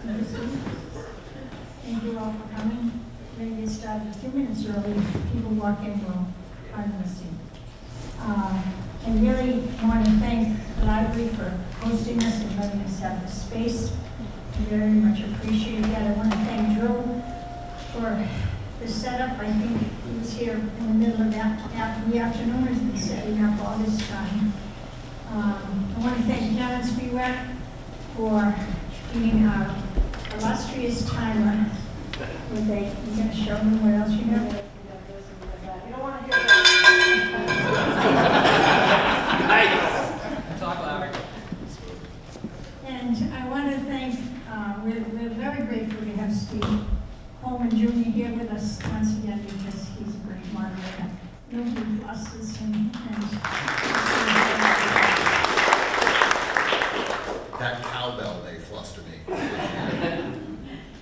Thank you all for coming. We're going to get started a few minutes early. People walk in, will pardon the seat. I really want to thank the library for hosting us and letting us have this space. Very much appreciate that. I want to thank Drew for the setup. I think he was here in the middle of the afternoon, has been setting up all this time. I want to thank Karen Spiewak for being our illustrious timer. You're going to show them what else you have? You don't want to hear that. Talk louder. And I want to thank, we're very grateful to have Steve Coleman Jr. here with us once again because he's a great moderator. Nobody fluστers him. That cowbell may fluster me.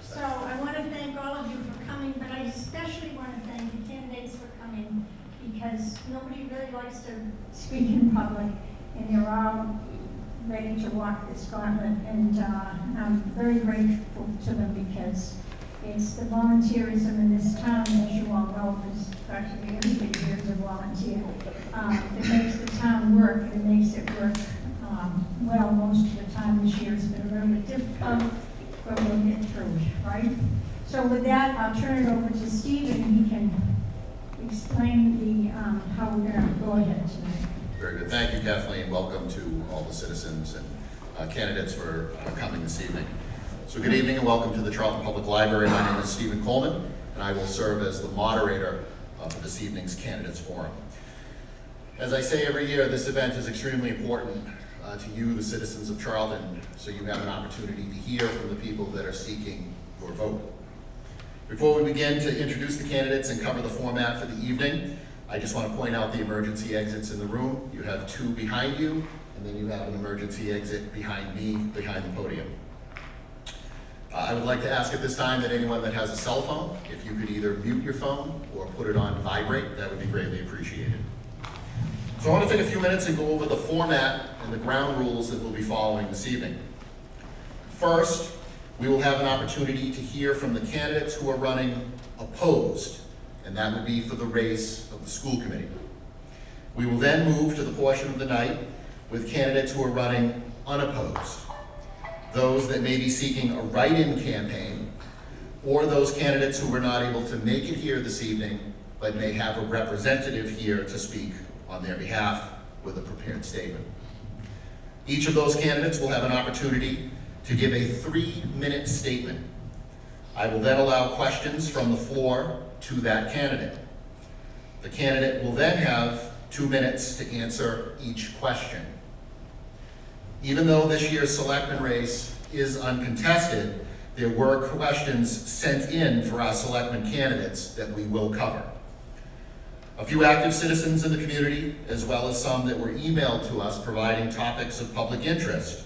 So I want to thank all of you for coming, but I especially want to thank the candidates for coming because nobody really likes to speak in public, and they're all ready to walk this gauntlet. And I'm very grateful to them because it's the volunteerism in this town, as you all know, because practically everybody here is a volunteer, that makes the town work, and it makes it work well most of the time. This year has been a little bit difficult, but we'll get through it, right? So with that, I'll turn it over to Steve, and he can explain the how we're going to go ahead tonight. Very good. Thank you, Kathleen. Welcome to all the citizens and candidates for coming this evening. So good evening and welcome to the Charlton Public Library. My name is Stephen Coleman, and I will serve as the moderator for this evening's Candidates Forum. As I say every year, this event is extremely important to you, the citizens of Charlton, so you have an opportunity to hear from the people that are seeking your vote. Before we begin to introduce the candidates and cover the format for the evening, I just want to point out the emergency exits in the room. You have two behind you, and then you have an emergency exit behind me, behind the podium. I would like to ask at this time that anyone that has a cell phone, if you could either mute your phone or put it on vibrate, that would be greatly appreciated. So I want to take a few minutes and go over the format and the ground rules that we'll be following this evening. First, we will have an opportunity to hear from the candidates who are running opposed, and that would be for the race of the school committee. We will then move to the portion of the night with candidates who are running unopposed, those that may be seeking a write-in campaign, or those candidates who were not able to make it here this evening, but may have a representative here to speak on their behalf with a prepared statement. Each of those candidates will have an opportunity to give a 3-minute statement. I will then allow questions from the floor to that candidate. The candidate will then have 2 minutes to answer each question. Even though this year's selectman race is uncontested, there were questions sent in for our selectman candidates that we will cover. A few active citizens in the community, as well as some that were emailed to us providing topics of public interest,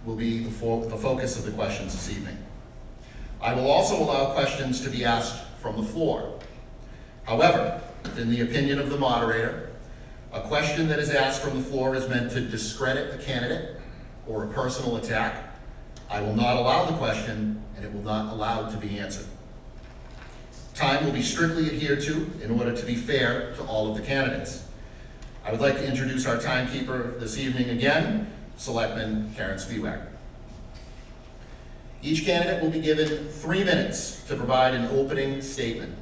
will be the focus of the questions this evening. I will also allow questions to be asked from the floor. However, in the opinion of the moderator, a question that is asked from the floor is meant to discredit a candidate or a personal attack. I will not allow the question, and it will not allow it to be answered. Time will be strictly adhered to in order to be fair to all of the candidates. I would like to introduce our timekeeper this evening again, Selectman Karen Spiewak. Each candidate will be given 3 minutes to provide an opening statement.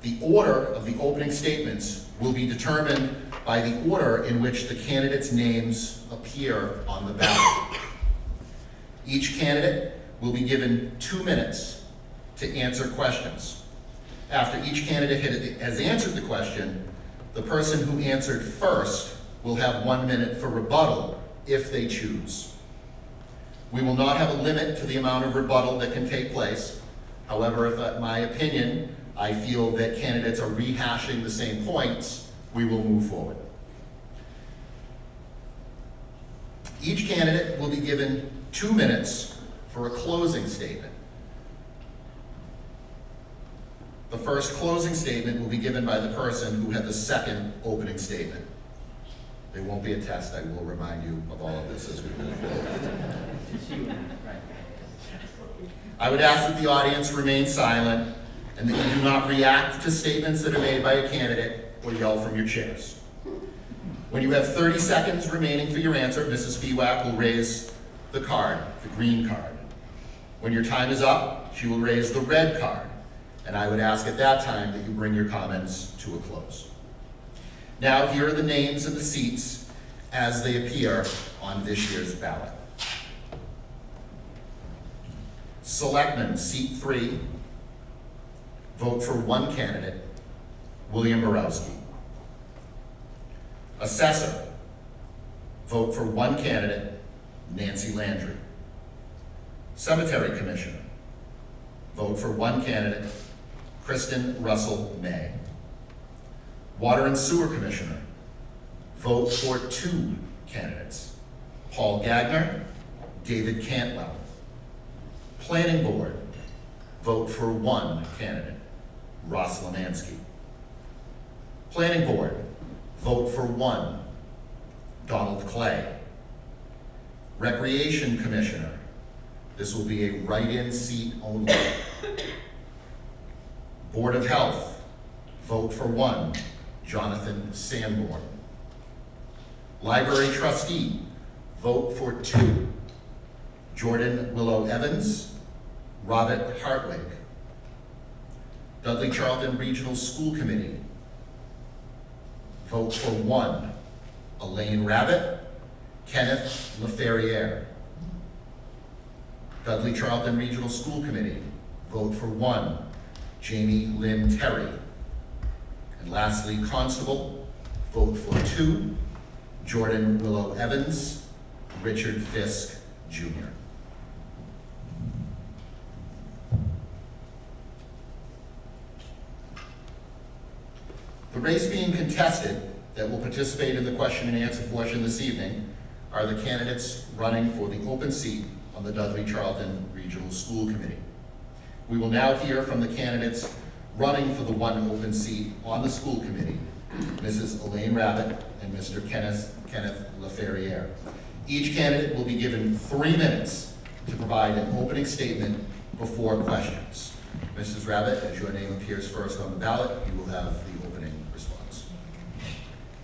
The order of the opening statements will be determined by the order in which the candidates' names appear on the ballot. Each candidate will be given 2 minutes to answer questions. After each candidate has answered the question, the person who answered first will have 1 minute for rebuttal if they choose. We will not have a limit to the amount of rebuttal that can take place. However, if in my opinion, I feel that candidates are rehashing the same points, we will move forward. Each candidate will be given 2 minutes for a closing statement. The first closing statement will be given by the person who had the second opening statement. There won't be a test. I will remind you of all of this as we move forward. I would ask that the audience remain silent and that you do not react to statements that are made by a candidate or yell from your chairs. When you have 30 seconds remaining for your answer, Mrs. Fewack will raise the card, the green card. When your time is up, she will raise the red card, and I would ask at that time that you bring your comments to a close. Now, here are the names and the seats as they appear on this year's ballot. Selectman, seat 3, vote for one candidate, William Borowski. Assessor, vote for one candidate, Nancy Landry. Cemetery Commissioner, vote for one candidate, Kristen Russell May. Water and Sewer Commissioner, vote for 2 candidates, Paul Gagner, David Cantwell. Planning Board, vote for 1 candidate, Ross Lemansky. Planning Board, vote for 1, Donald Clay. Recreation Commissioner, this will be a write-in seat only. Board of Health, vote for 1, Jonathan Sanborn. Library Trustee, vote for 2, Jordan Willow Evans, Robert Hartwig. Dudley Charlton Regional School Committee, vote for 1, Elaine Rabbit, Kenneth LaFerriere. Dudley Charlton Regional School Committee, vote for 1, Jamie Lynn Terry. And lastly, Constable, vote for 2, Jordan Willow Evans, Richard Fisk, Jr. The race being contested that will participate in the question and answer portion this evening are the candidates running for the open seat on the Dudley Charlton Regional School Committee. We will now hear from the candidates running for the 1 open seat on the school committee, Mrs. Elaine Rabbit and Mr. Kenneth LaFerriere. Each candidate will be given 3 minutes to provide an opening statement before questions. Mrs. Rabbit, as your name appears first on the ballot, you will have the opening response.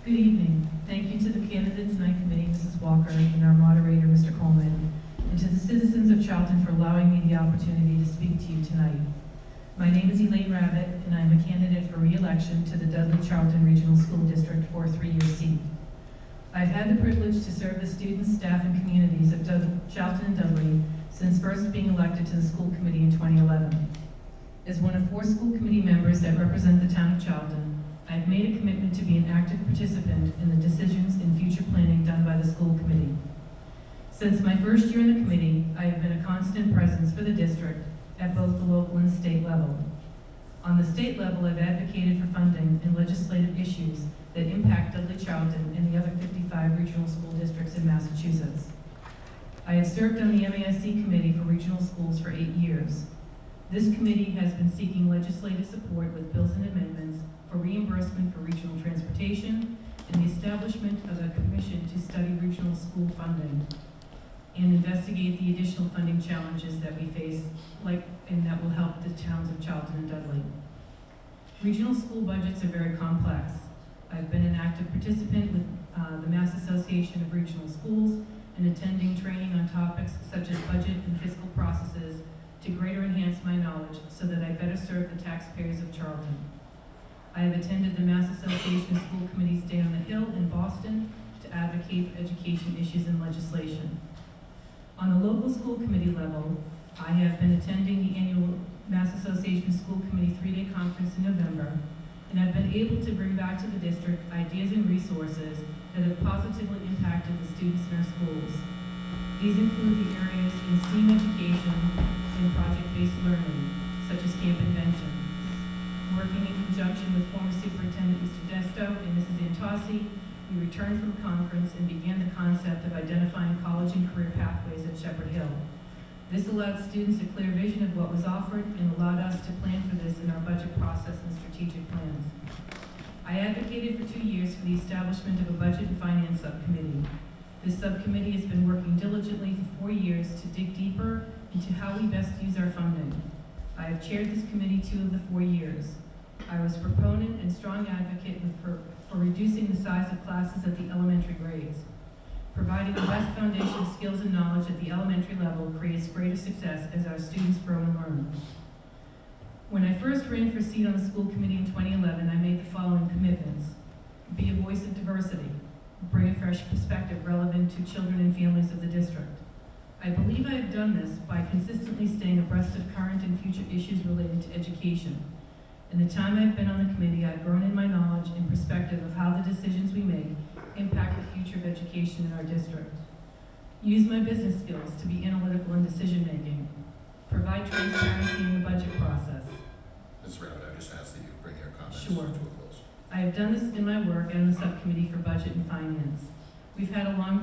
Good evening. Thank you to the candidates and committee, Mrs. Walker, and our moderator, Mr. Coleman, and to the citizens of Charlton for allowing me the opportunity to speak to you tonight. My name is Elaine Rabbit, and I am a candidate for re-election to the Dudley Charlton Regional School District for a 3-year seat. I've had the privilege to serve the students, staff, and communities of Charlton and Dudley since first being elected to the school committee in 2011. As one of 4 school committee members that represent the town of Charlton, I've made a commitment to be an active participant in the decisions and future planning done by the school committee. Since my first year in the committee, I have been a constant presence for the district at both the local and state level. On the state level, I've advocated for funding and legislative issues that impact Dudley Charlton and the other 55 regional school districts in Massachusetts. I have served on the MASC Committee for Regional Schools for 8 years. This committee has been seeking legislative support with bills and amendments for reimbursement for regional transportation and the establishment of a commission to study regional school funding and investigate the additional funding challenges that we face, and that will help the towns of Charlton and Dudley. Regional school budgets are very complex. I've been an active participant with the Mass Association of Regional Schools and attending training on topics such as budget and fiscal processes to greater enhance my knowledge so that I better serve the taxpayers of Charlton. I have attended the Mass Association of School Committees Day on the Hill in Boston to advocate for education issues and legislation. On the local school committee level, I have been attending the annual Mass Association School Committee 3-day conference in November, and I've been able to bring back to the district ideas and resources that have positively impacted the students in our schools. These include the areas in STEAM education and project-based learning, such as camp invention. Working in conjunction with former Superintendent Mr. Desto and Mrs. Antossi, we returned from conference and began the concept of identifying college and career pathways at Shepherd Hill. This allowed students a clear vision of what was offered and allowed us to plan for this in our budget process and strategic plans. I advocated for 2 years for the establishment of a budget and finance subcommittee. This subcommittee has been working diligently for 4 years years to dig deeper into how we best use our funding. I have chaired this committee 2 of the 4 years. I was proponent and strong advocate for reducing the size of classes at the elementary grades. Providing the best foundation of skills and knowledge at the elementary level creates greater success as our students grow and learn. When I first ran for a seat on the school committee in 2011, I made the following commitments. Be a voice of diversity. Bring a fresh perspective relevant to children and families of the district. I believe I have done this by consistently staying abreast of current and future issues related to education. In the time I've been on the committee, I've grown in my knowledge and perspective of how the decisions we make impact the future of education in our district. Use my business skills to be analytical in decision-making. Provide transparency in the budget process. Ms. Rabbit, I just asked that you bring your comments Sure. to a close. I have done this in my work and on the subcommittee for budget and finance. We've had a long,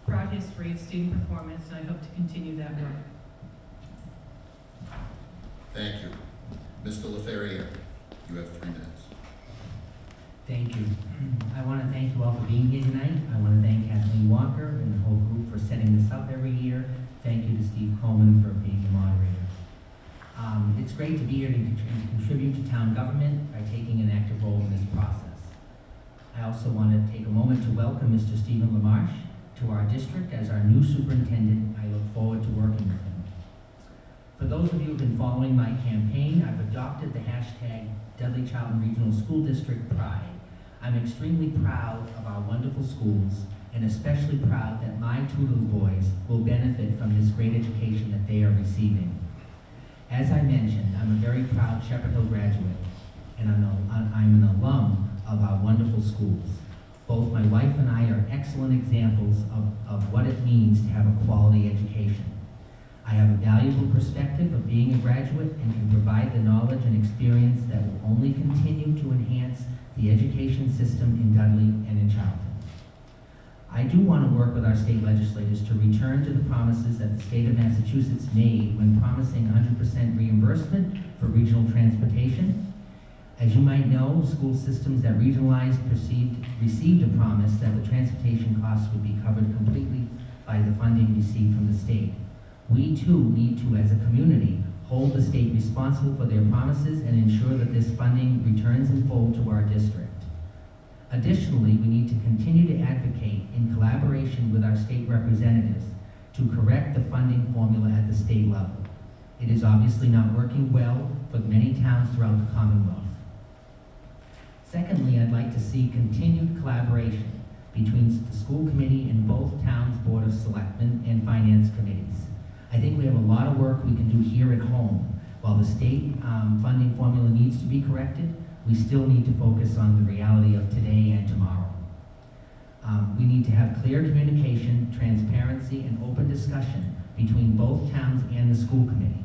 proud history of student performance, and I hope to continue that work. Thank you. Mr. Leferrier, you have 3 minutes. Thank you. I want to thank you all for being here tonight. I want to thank Kathleen Walker and the whole group for setting this up every year. Thank you to Steve Coleman for being the moderator. It's great to be here and contribute to town government by taking an active role in this process. I also want to take a moment to welcome Mr. Stephen LaMarche to our district as our new superintendent. I look forward to working with him. For those of you who have been following my campaign, I've adopted the hashtag Dudley-Charlton Regional School District Pride. I'm extremely proud of our wonderful schools, and especially proud that my 2 little boys will benefit from this great education that they are receiving. As I mentioned, I'm a very proud Shepherd Hill graduate, and I'm an alum of our wonderful schools. Both my wife and I are excellent examples of what it means to have a quality education. I have a valuable perspective of being a graduate and can provide the knowledge and experience that will only continue to enhance the education system in Dudley and in Charlton. I do want to work with our state legislators to return to the promises that the state of Massachusetts made when promising 100% reimbursement for regional transportation. As you might know, school systems that regionalized received a promise that the transportation costs would be covered completely by the funding received from the state. We too need to, as a community, hold the state responsible for their promises and ensure that this funding returns in full to our district. Additionally, we need to continue to advocate in collaboration with our state representatives to correct the funding formula at the state level. It is obviously not working well for many towns throughout the Commonwealth. Secondly, I'd like to see continued collaboration between the school committee and both towns' Board of Selectmen and finance committees. I think we have a lot of work we can do here at home. While the state funding formula needs to be corrected, we still need to focus on the reality of today and tomorrow. We need to have clear communication, transparency, and open discussion between both towns and the school committee.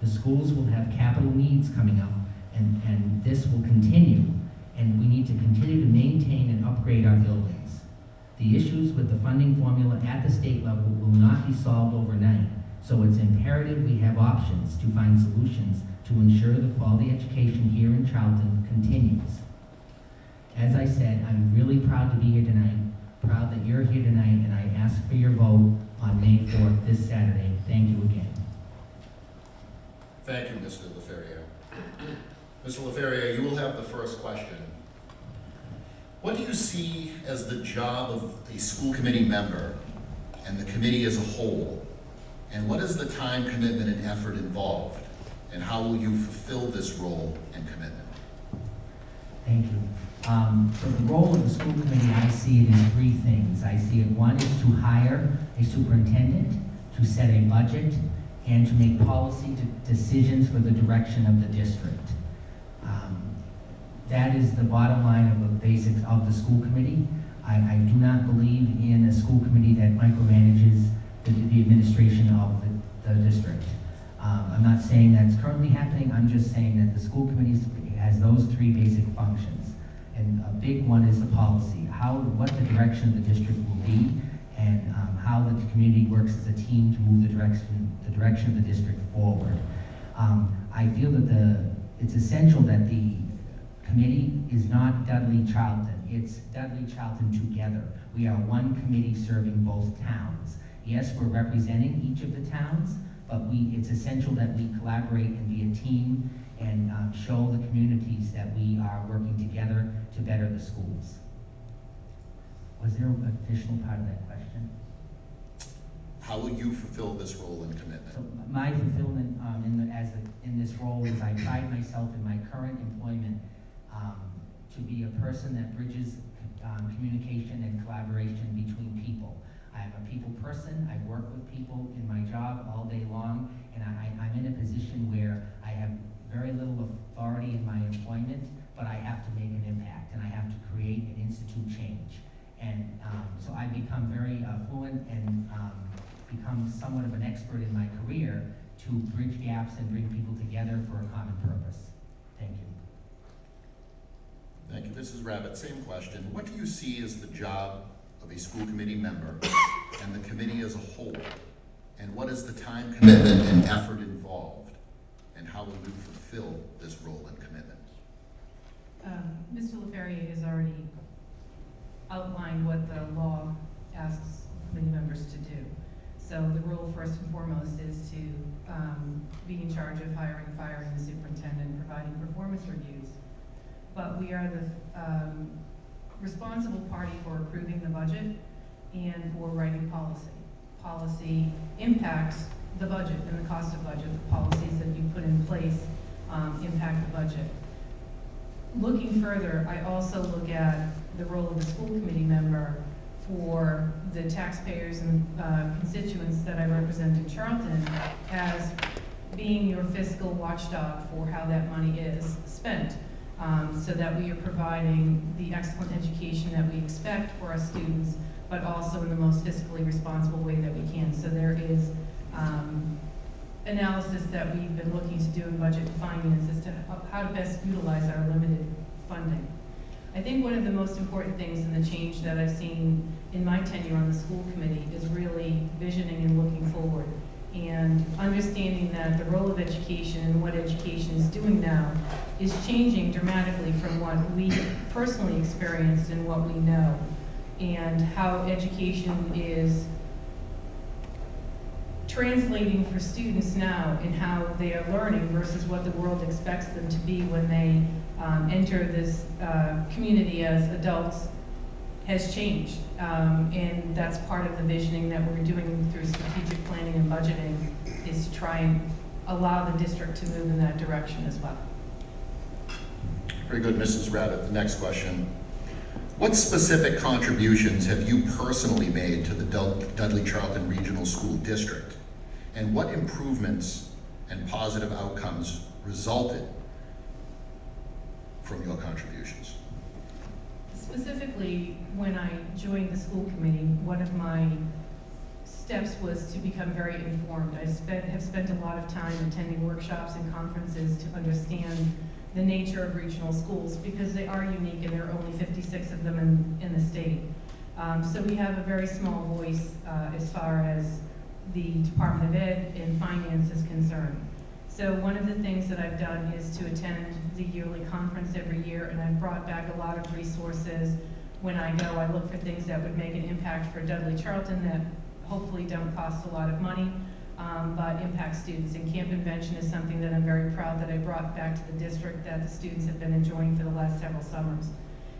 The schools will have capital needs coming up, and this will continue, and we need to continue to maintain and upgrade our buildings. The issues with the funding formula at the state level will not be solved overnight, so it's imperative we have options to find solutions to ensure the quality education here in Charlton continues. As I said, I'm really proud to be here tonight, proud that you're here tonight, and I ask for your vote on May 4th, this Saturday. Thank you again. Thank you, Mr. Leferrier. Mr. Leferrier, you will have the first question. What do you see as the job of a school committee member and the committee as a whole? And what is the time commitment and effort involved? And how will you fulfill this role and commitment? Thank you. For the role of the school committee, I see it as 3 things. I see it, one is to hire a superintendent, to set a budget, and to make policy decisions for the direction of the district. That is the bottom line of the basics of the school committee. I do not believe in a school committee that micromanages the administration of the district. I'm not saying that's currently happening. I'm just saying that the school committee has those 3 basic functions. And a big one is the policy, what the direction of the district will be, and how the community works as a team to move the direction of the district forward. I feel that it's essential that the committee is not Dudley-Charlton. It's Dudley-Charlton together. We are one committee serving both towns. Yes, we're representing each of the towns, but it's essential that we collaborate and be a team and show the communities that we are working together to better the schools. Was there an additional part of that question? How will you fulfill this role and commitment? So my fulfillment in this role is I pride myself in my current employment to be a person that bridges communication and collaboration between people. I'm a people person. I work with people in my job all day long, and I'm in a position where I have very little authority in my employment, but I have to make an impact, and I have to create and institute change. And so I become very fluent and become somewhat of an expert in my career to bridge gaps and bring people together for a common purpose. Thank you. Thank you. Mrs. Rabbit, same question. What do you see as the job of a school committee member and the committee as a whole? And what is the time commitment and effort involved? And how will you fulfill this role and commitment? Mr. LaFerrier has already outlined what the law asks committee members to do. So the role, first and foremost, is to be in charge of hiring, firing the superintendent, providing performance reviews. But we are the responsible party for approving the budget and for writing policy. Policy impacts the budget and the cost of budget. The policies that you put in place impact the budget. Looking further, I also look at the role of the school committee member for the taxpayers and constituents that I represent in Charlton as being your fiscal watchdog for how that money is spent, so that we are providing the excellent education that we expect for our students, but also in the most fiscally responsible way that we can. So there is analysis that we've been looking to do in budget and finance as to how to best utilize our limited funding. I think one of the most important things in the change that I've seen in my tenure on the school committee is really visioning and looking forward and understanding that the role of education and what education is doing now is changing dramatically from what we personally experienced and what we know, and how education is translating for students now in how they are learning versus what the world expects them to be when they enter this community as adults has changed. And that's part of the visioning that we're doing through strategic planning and budgeting, is to try and allow the district to move in that direction as well. Very good, Mrs. Rabbit. The next question. What specific contributions have you personally made to the Dudley Charlton Regional School District? And what improvements and positive outcomes resulted from your contributions? Specifically, when I joined the school committee, one of my steps was to become very informed. I have spent a lot of time attending workshops and conferences to understand the nature of regional schools, because they are unique and there are only 56 of them in the state. So we have a very small voice as far as the Department of Ed and Finance is concerned. So one of the things that I've done is to attend the yearly conference every year, and I've brought back a lot of resources. When I go, I look for things that would make an impact for Dudley Charlton that hopefully don't cost a lot of money, but impact students. And Camp Invention is something that I'm very proud that I brought back to the district that the students have been enjoying for the last several summers.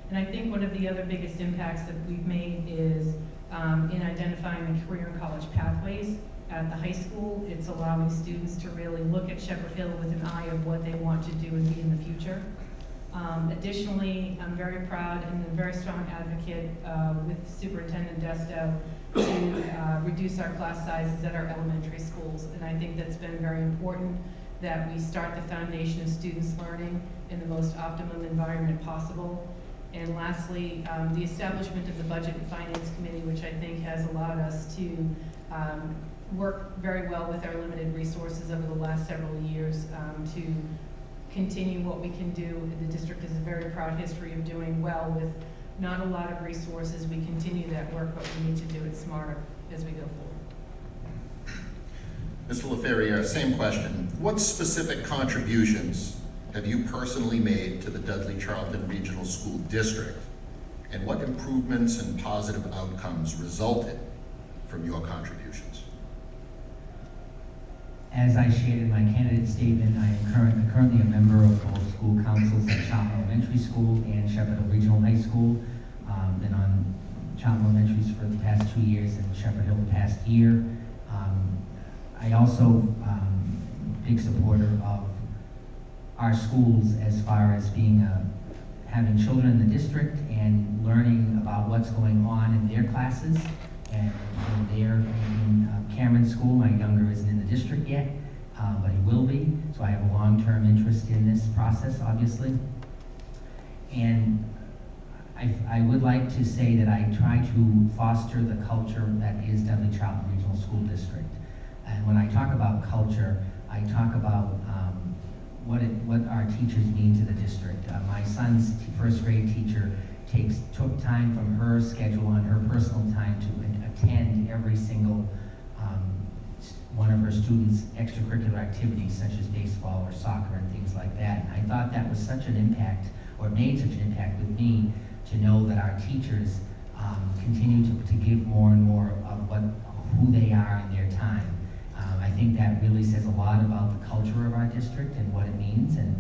And I think one of the other biggest impacts that we've made is in identifying the career and college pathways at the high school. It's allowing students to really look at Shepherd Hill with an eye of what they want to do and be in the future. Additionally, I'm very proud and a very strong advocate with Superintendent Desto to reduce our class sizes at our elementary schools. And I think that's been very important, that we start the foundation of students learning in the most optimum environment possible. And lastly, the establishment of the Budget and Finance Committee, which I think has allowed us to work very well with our limited resources over the last several years to continue what we can do. The district has a very proud history of doing well with not a lot of resources. We continue that work, but we need to do it smarter as we go forward. Mr. LaFerrier, same question. What specific contributions have you personally made to the Dudley Charlton Regional School District? And what improvements and positive outcomes resulted from your contributions? As I shared in my candidate statement, I am currently a member of both school councils at Charlton Elementary School and Shepherd Hill Regional High School. Been on Charlton Elementaries for the past 2 years and Shepherd Hill the past year. I also big supporter of our schools as far as being having children in the district and learning about what's going on in their classes. And they're in Cameron School. My younger isn't in the district yet, but he will be. So I have a long-term interest in this process, obviously. And I would like to say that I try to foster the culture that is Dudley Charlton Regional School District. And when I talk about culture, I talk about what our teachers mean to the district. My son's first grade teacher took time from her schedule on her personal time to attend every single one of her students' extracurricular activities, such as baseball or soccer and things like that. And I thought that was such an impact, or made such an impact with me, to know that our teachers continue to give more and more of who they are in their time. I think that really says a lot about the culture of our district and what it means, and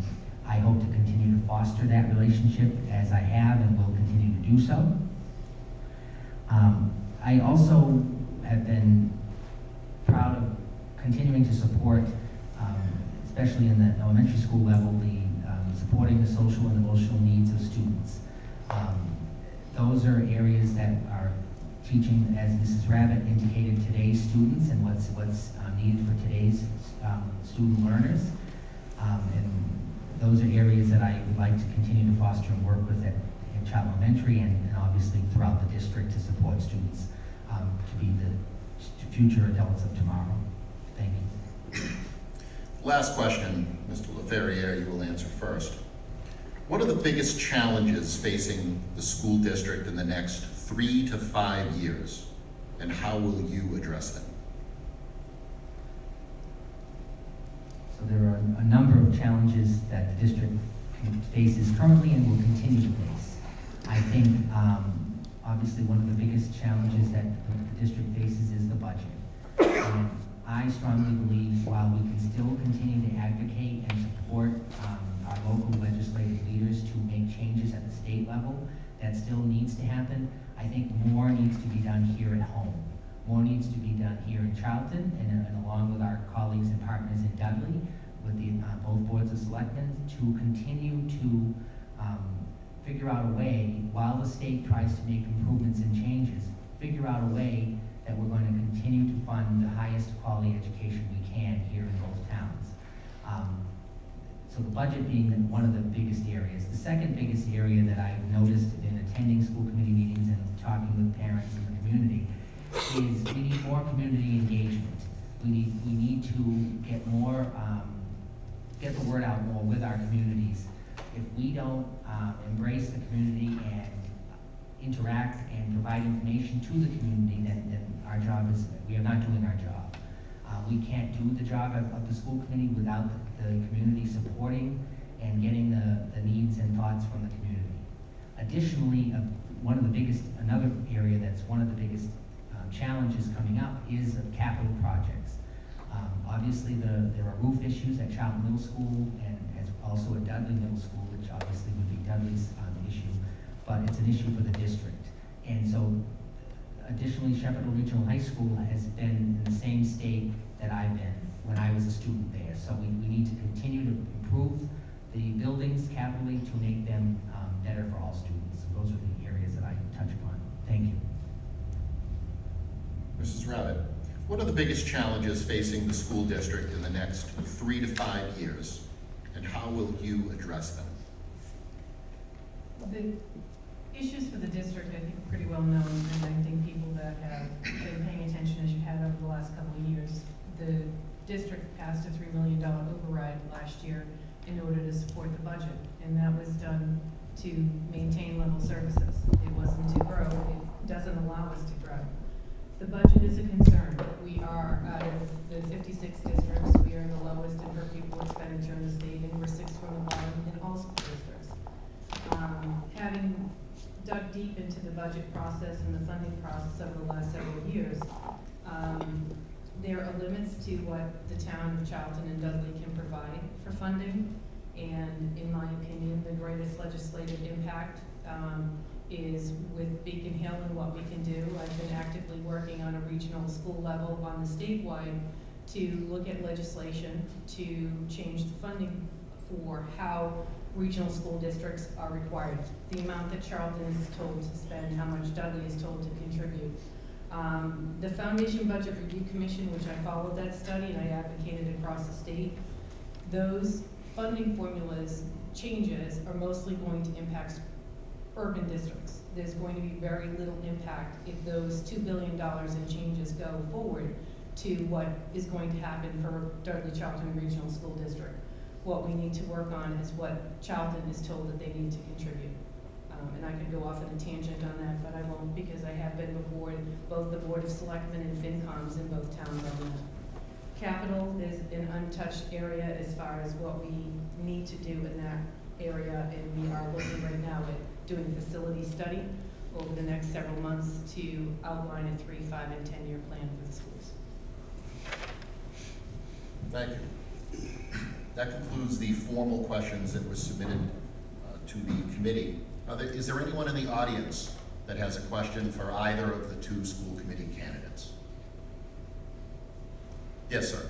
I hope to continue to foster that relationship as I have and will continue to do so. I also have been proud of continuing to support, especially in the elementary school level, supporting the social and emotional needs of students. Those are areas that are teaching, as Mrs. Rabbit indicated, today's students and what's needed for today's student learners. And those are areas that I would like to continue to foster and work with at Charlton Elementary and obviously throughout the district to support students to be the future adults of tomorrow. Thank you. Last question, Mr. LaFerriere, you will answer first. What are the biggest challenges facing the school district in the next 3 to 5 years, and how will you address them? So there are a number of challenges that the district faces currently and will continue to face. I think obviously one of the biggest challenges that the district faces is the budget. And I strongly believe while we can still continue to advocate and support our local legislative leaders to make changes at the state level, that still needs to happen. I think more needs to be done here at home. More needs to be done here in Charlton and along with our colleagues and partners in Dudley, with both boards of selectmen, to continue to figure out a way, while the state tries to make improvements and changes, figure out a way that we're going to continue to fund the highest quality education we can here in both towns. So the budget being one of the biggest areas. The second biggest area that I've noticed in attending school committee meetings and talking with parents in the community is we need more community engagement. We need to get more, get the word out more with our communities. If we don't embrace the community and interact and provide information to the community, then our job is, we are not doing our job. We can't do the job of the school committee without the community supporting and getting the needs and thoughts from the community. Additionally, another area that's one of the biggest challenges coming up is capital projects. Obviously, there are roof issues at Charlton Middle School and also at Dudley Middle School, which obviously would be Dudley's issue, but it's an issue for the district. And so, additionally, Shepherd Hill Regional High School has been in the same state that I've been when I was a student there. So we need to continue to improve the buildings capitally to make them better for all students. Those are the areas that I touch upon. Thank you. Mrs. Rabbit, what are the biggest challenges facing the school district in the next 3 to 5 years, and how will you address them? The issues for the district, I think, are pretty well known, and I think people that have been paying attention as you have over the last couple of years. The district passed a $3 million override last year in order to support the budget, and that was done to maintain level services. It wasn't to grow. It doesn't allow us to grow. The budget is a concern. We are, out of the 56 districts, we are the lowest in per pupil expenditure in the state, and we're 6th from the bottom in all school districts. Having dug deep into the budget process and the funding process over the last several years, there are limits limits to what the town of Charlton and Dudley can provide for funding. And in my opinion, the greatest legislative impact is with Beacon Hill and what we can do. I've been actively working on a regional school level on the statewide to look at legislation to change the funding for how regional school districts are required. The amount that Charlton is told to spend, how much Dudley is told to contribute. The Foundation Budget Review Commission, which I followed that study and I advocated across the state, those funding formulas changes are mostly going to impact urban districts. There's going to be very little impact if those $2 billion in changes go forward to what is going to happen for Dudley Charlton Regional School District. What we need to work on is what Charlton is told that they need to contribute. And I could go off on a tangent on that, but I won't, because I have been before both the Board of Selectmen and FinComs in both town government. Capital is an untouched area as far as what we need to do in that area, and we are looking right now at doing a facility study over the next several months to outline a 3-, 5-, and 10-year plan for the schools. Thank you. That concludes the formal questions that were submitted to the committee. Is there anyone in the audience that has a question for either of the two school committee candidates? Yes, sir.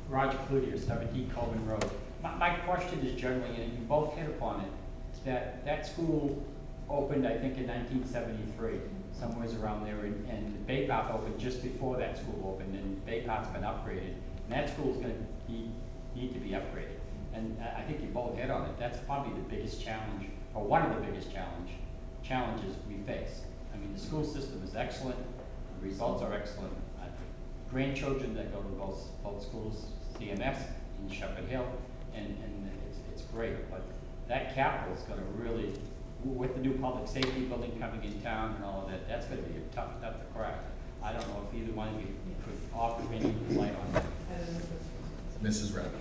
Roger Cloutier, 17 Coleman Road. My question is generally, and you both hit upon it, is that school opened, I think, in 1973, somewhere around there, and Bay Path opened just before that school opened, and Bay Path's been upgraded, and that school's going to need to be upgraded. And I think you both hit on it. That's probably the biggest challenge, or one of the biggest challenges we face. I mean, the school system is excellent, the results are excellent. Grandchildren that go to both schools, CMS in Shepherd Hill, and it's great. But that capital is going to really, with the new public safety building coming in town and all of that, that's going to be a tough nut to crack. I don't know if either one of you could offer any light on that. Mrs. Rabbit.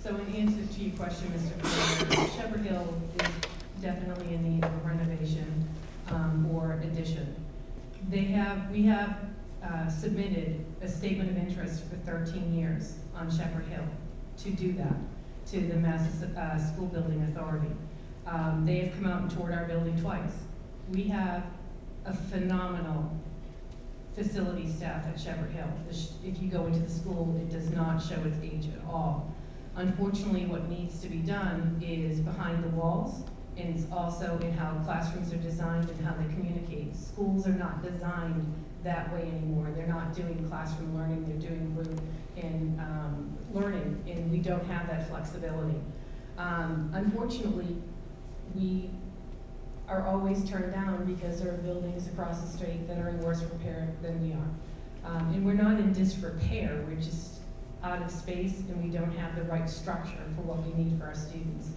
So in answer to your question, Mr. Cloutier, Shepherd Hill is definitely in need of a renovation or addition. We have submitted a statement of interest for 13 years on Shepherd Hill to do that to the Mass School Building Authority. They have come out and toured our building twice. We have a phenomenal facility staff at Shepherd Hill. If you go into the school, it does not show its age at all. Unfortunately, what needs to be done is behind the walls, and it's also in how classrooms are designed and how they communicate. Schools are not designed that way anymore. They're not doing classroom learning, they're doing group and learning, and we don't have that flexibility. Unfortunately, we are always turned down because there are buildings across the street that are in worse repair than we are. And we're not in disrepair, we're just out of space and we don't have the right structure for what we need for our students.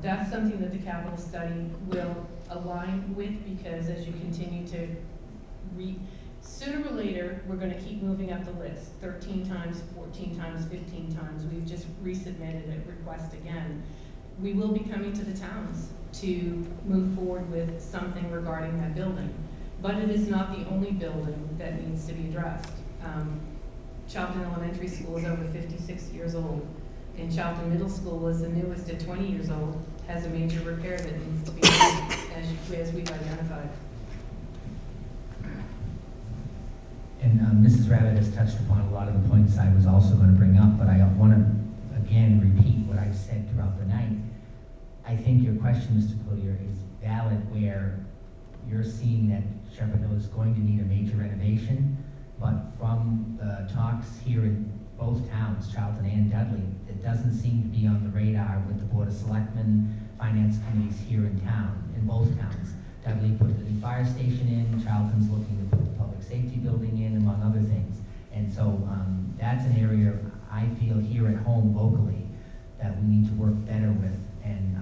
That's something that the capital study will align with, because as you continue to sooner or later, we're going to keep moving up the list, 13 times, 14 times, 15 times. We've just resubmitted a request again. We will be coming to the towns to move forward with something regarding that building. But it is not the only building that needs to be addressed. Charlton Elementary School is over 56 years old, and Charlton Middle School is the newest at 20 years old, has a major repair that needs to be done, as we've identified. And Mrs. Rabbit has touched upon a lot of the points I was also going to bring up, but I want to again repeat what I've said throughout the night. I think your question, Mr. Cloutier, is valid where you're seeing that Shepherd Hill is going to need a major renovation, but from the talks here in both towns, Charlton and Dudley, it doesn't seem to be on the radar with the Board of Selectmen, finance committees here in town, in both towns. Dudley put the new fire station in, Charlton's looking to put the public safety building in, among other things. And so that's an area I feel here at home locally that we need to work better with and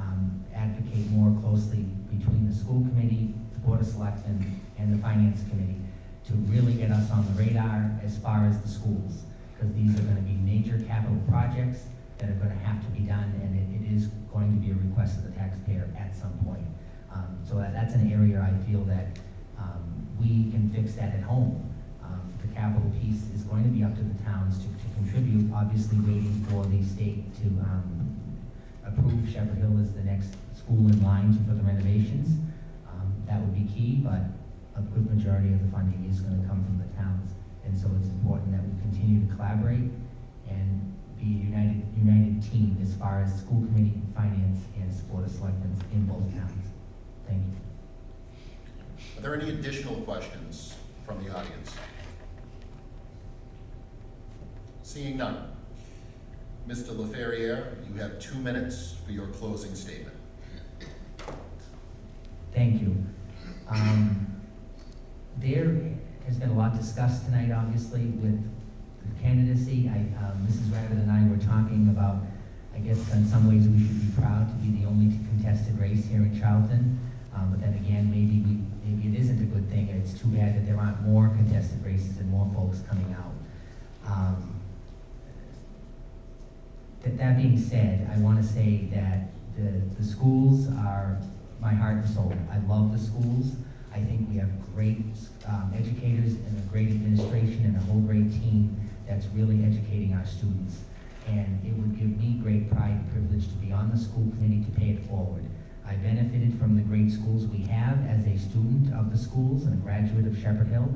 advocate more closely between the school committee, the Board of Selectmen, and the finance committee to really get us on the radar as far as the schools, because these are going to be major capital projects that are going to have to be done, and it is going to be a request of the taxpayer at some point. So that's an area I feel that we can fix that at home. The capital piece is going to be up to the towns to contribute, obviously waiting for the state to approve Shepherd Hill as the next school in line for the renovations. That would be key, but a good majority of the funding is going to come from the towns. And so it's important that we continue to collaborate and be a united team as far as school committee, finance, and board of selectmen in both towns. Thank you. Are there any additional questions from the audience? Seeing none. Mr. LaFerriere, you have 2 minutes for your closing statement. Thank you. There has been a lot discussed tonight, obviously, with the candidacy. Mrs. Rabbit and I were talking about, I guess in some ways we should be proud to be the only contested race here in Charlton. But then again, maybe it isn't a good thing. It's too bad that there aren't more contested races and more folks coming out. That being said, I want to say that the schools are my heart and soul. I love the schools. I think we have great educators and a great administration and a whole great team that's really educating our students. And it would give me great pride and privilege to be on the school committee to pay it forward. I benefited from the great schools we have as a student of the schools and a graduate of Shepherd Hill.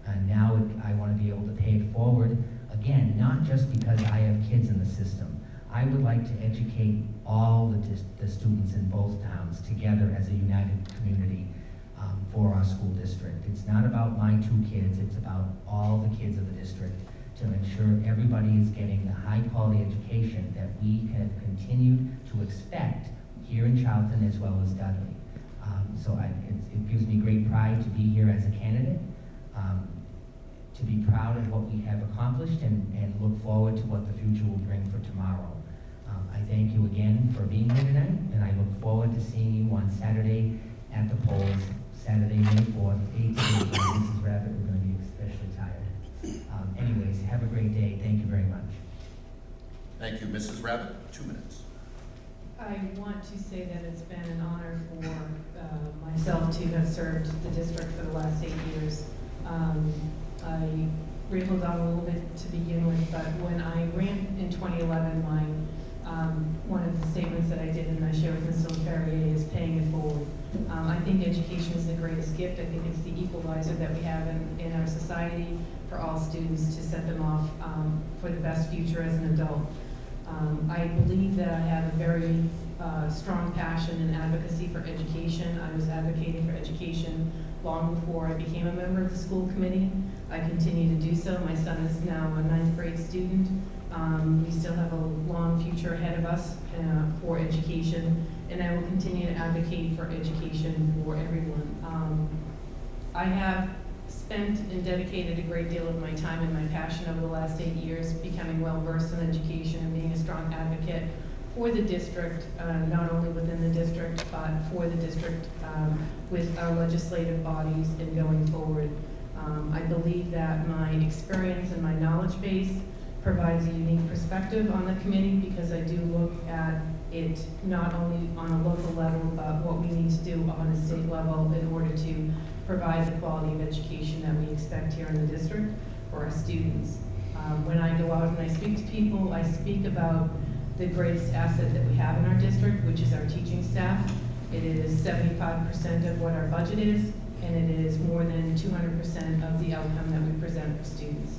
And now I want to be able to pay it forward, again, not just because I have kids in the system. I would like to educate all the students in both towns together as a united community for our school district. It's not about my 2 kids, it's about all the kids of the district to ensure everybody is getting the high quality education that we have continued to expect here in Charlton as well as Dudley. So it gives me great pride to be here as a candidate, to be proud of what we have accomplished and look forward to what the future will bring for tomorrow. I thank you again for being here tonight, and I look forward to seeing you on Saturday at the polls, Saturday, May 4th, 8 to 8. Mrs. Rabbit, we're going to be especially tired. Anyways, have a great day. Thank you very much. Thank you, Mrs. Rabbit. 2 minutes. I want to say that it's been an honor for myself to have served the district for the last 8 years. I rambled on a little bit to begin with, but when I ran in 2011, one of the statements that I did and I share with Mr. LaFerriere is paying it forward. I think education is the greatest gift. I think it's the equalizer that we have in our society for all students to set them off for the best future as an adult. I believe that I have a very strong passion and advocacy for education. I was advocating for education long before I became a member of the school committee. I continue to do so. My son is now a 9th grade student. We still have a long future ahead of us for education, and I will continue to advocate for education for everyone. I have spent and dedicated a great deal of my time and my passion over the last 8 years becoming well-versed in education and being a strong advocate for the district, not only within the district, but for the district with our legislative bodies and going forward. I believe that my experience and my knowledge base provides a unique perspective on the committee because I do look at it not only on a local level, but what we need to do on a state level in order to provide the quality of education that we expect here in the district for our students. When I go out and I speak to people, I speak about the greatest asset that we have in our district, which is our teaching staff. It is 75% of what our budget is, and it is more than 200% of the outcome that we present for students.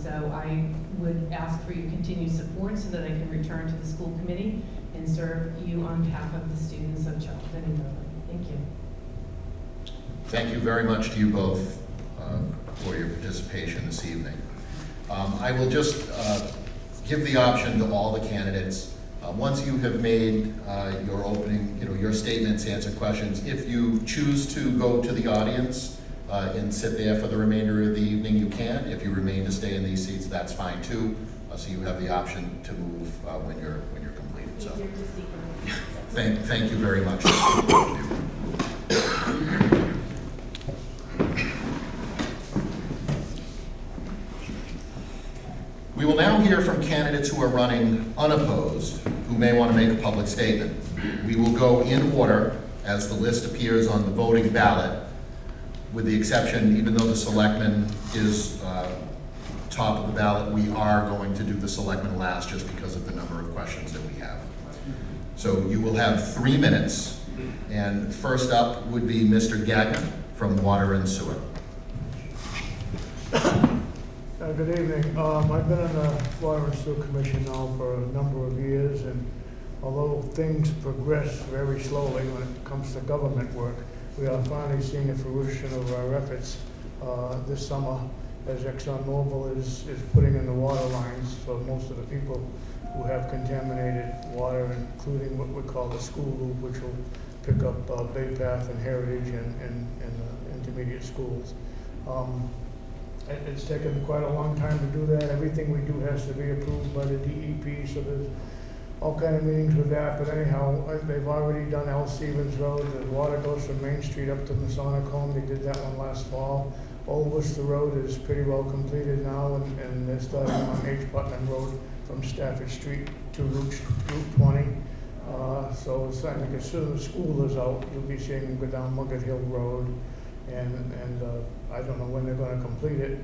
So I would ask for your continued support so that I can return to the school committee and serve you on behalf of the students of Charlton and Dudley. Thank you. Thank you very much to you both for your participation this evening. I will just give the option to all the candidates. Once you have made your opening, your statements, answer questions, if you choose to go to the audience and sit there for the remainder of the evening, you can. If you remain to stay in these seats, that's fine too. So you have the option to move when you're completed. So, thank you very much. We will now hear from candidates who are running unopposed, who may want to make a public statement. We will go in order as the list appears on the voting ballot. with the exception, even though the selectman is top of the ballot, we are going to do the selectman last just because of the number of questions that we have. So you will have 3 minutes, and first up would be Mr. Gagnon from Water and Sewer. Good evening. I've been on the Water and Sewer Commission now for a number of years, and although things progress very slowly when it comes to government work, we are finally seeing the fruition of our efforts this summer as ExxonMobil is putting in the water lines for most of the people who have contaminated water, including what we call the school loop, which will pick up Bay Path and Heritage and intermediate schools. It's taken quite a long time to do that. Everything we do has to be approved by the DEP, so there's all kind of meetings with that. But anyhow, they've already done L. Stevens Road. The water goes from Main Street up to Masonic Home. They did that one last fall. Old Worcester Road is pretty well completed now, and they're starting on H. Putnam Road from Stafford Street to Route 20. So it's, I think as soon as school is out, you'll be seeing them go down Mugget Hill Road. And I don't know when they're going to complete it.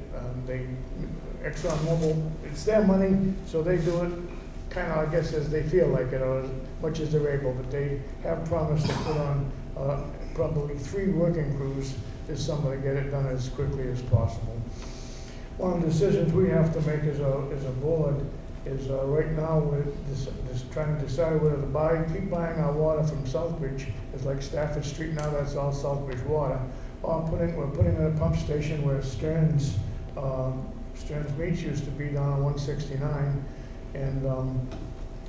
ExxonMobil, it's their money, so they do it kind of, I guess, as they feel like it, or as much as they're able. But they have promised to put on probably 3 working crews this summer to get it done as quickly as possible. One of the decisions we have to make as a board is right now we're just trying to decide whether to keep buying our water from Southbridge. It's like Stafford Street now, that's all Southbridge water. Or we're putting in a pump station where Stearns Meats used to be down on 169, and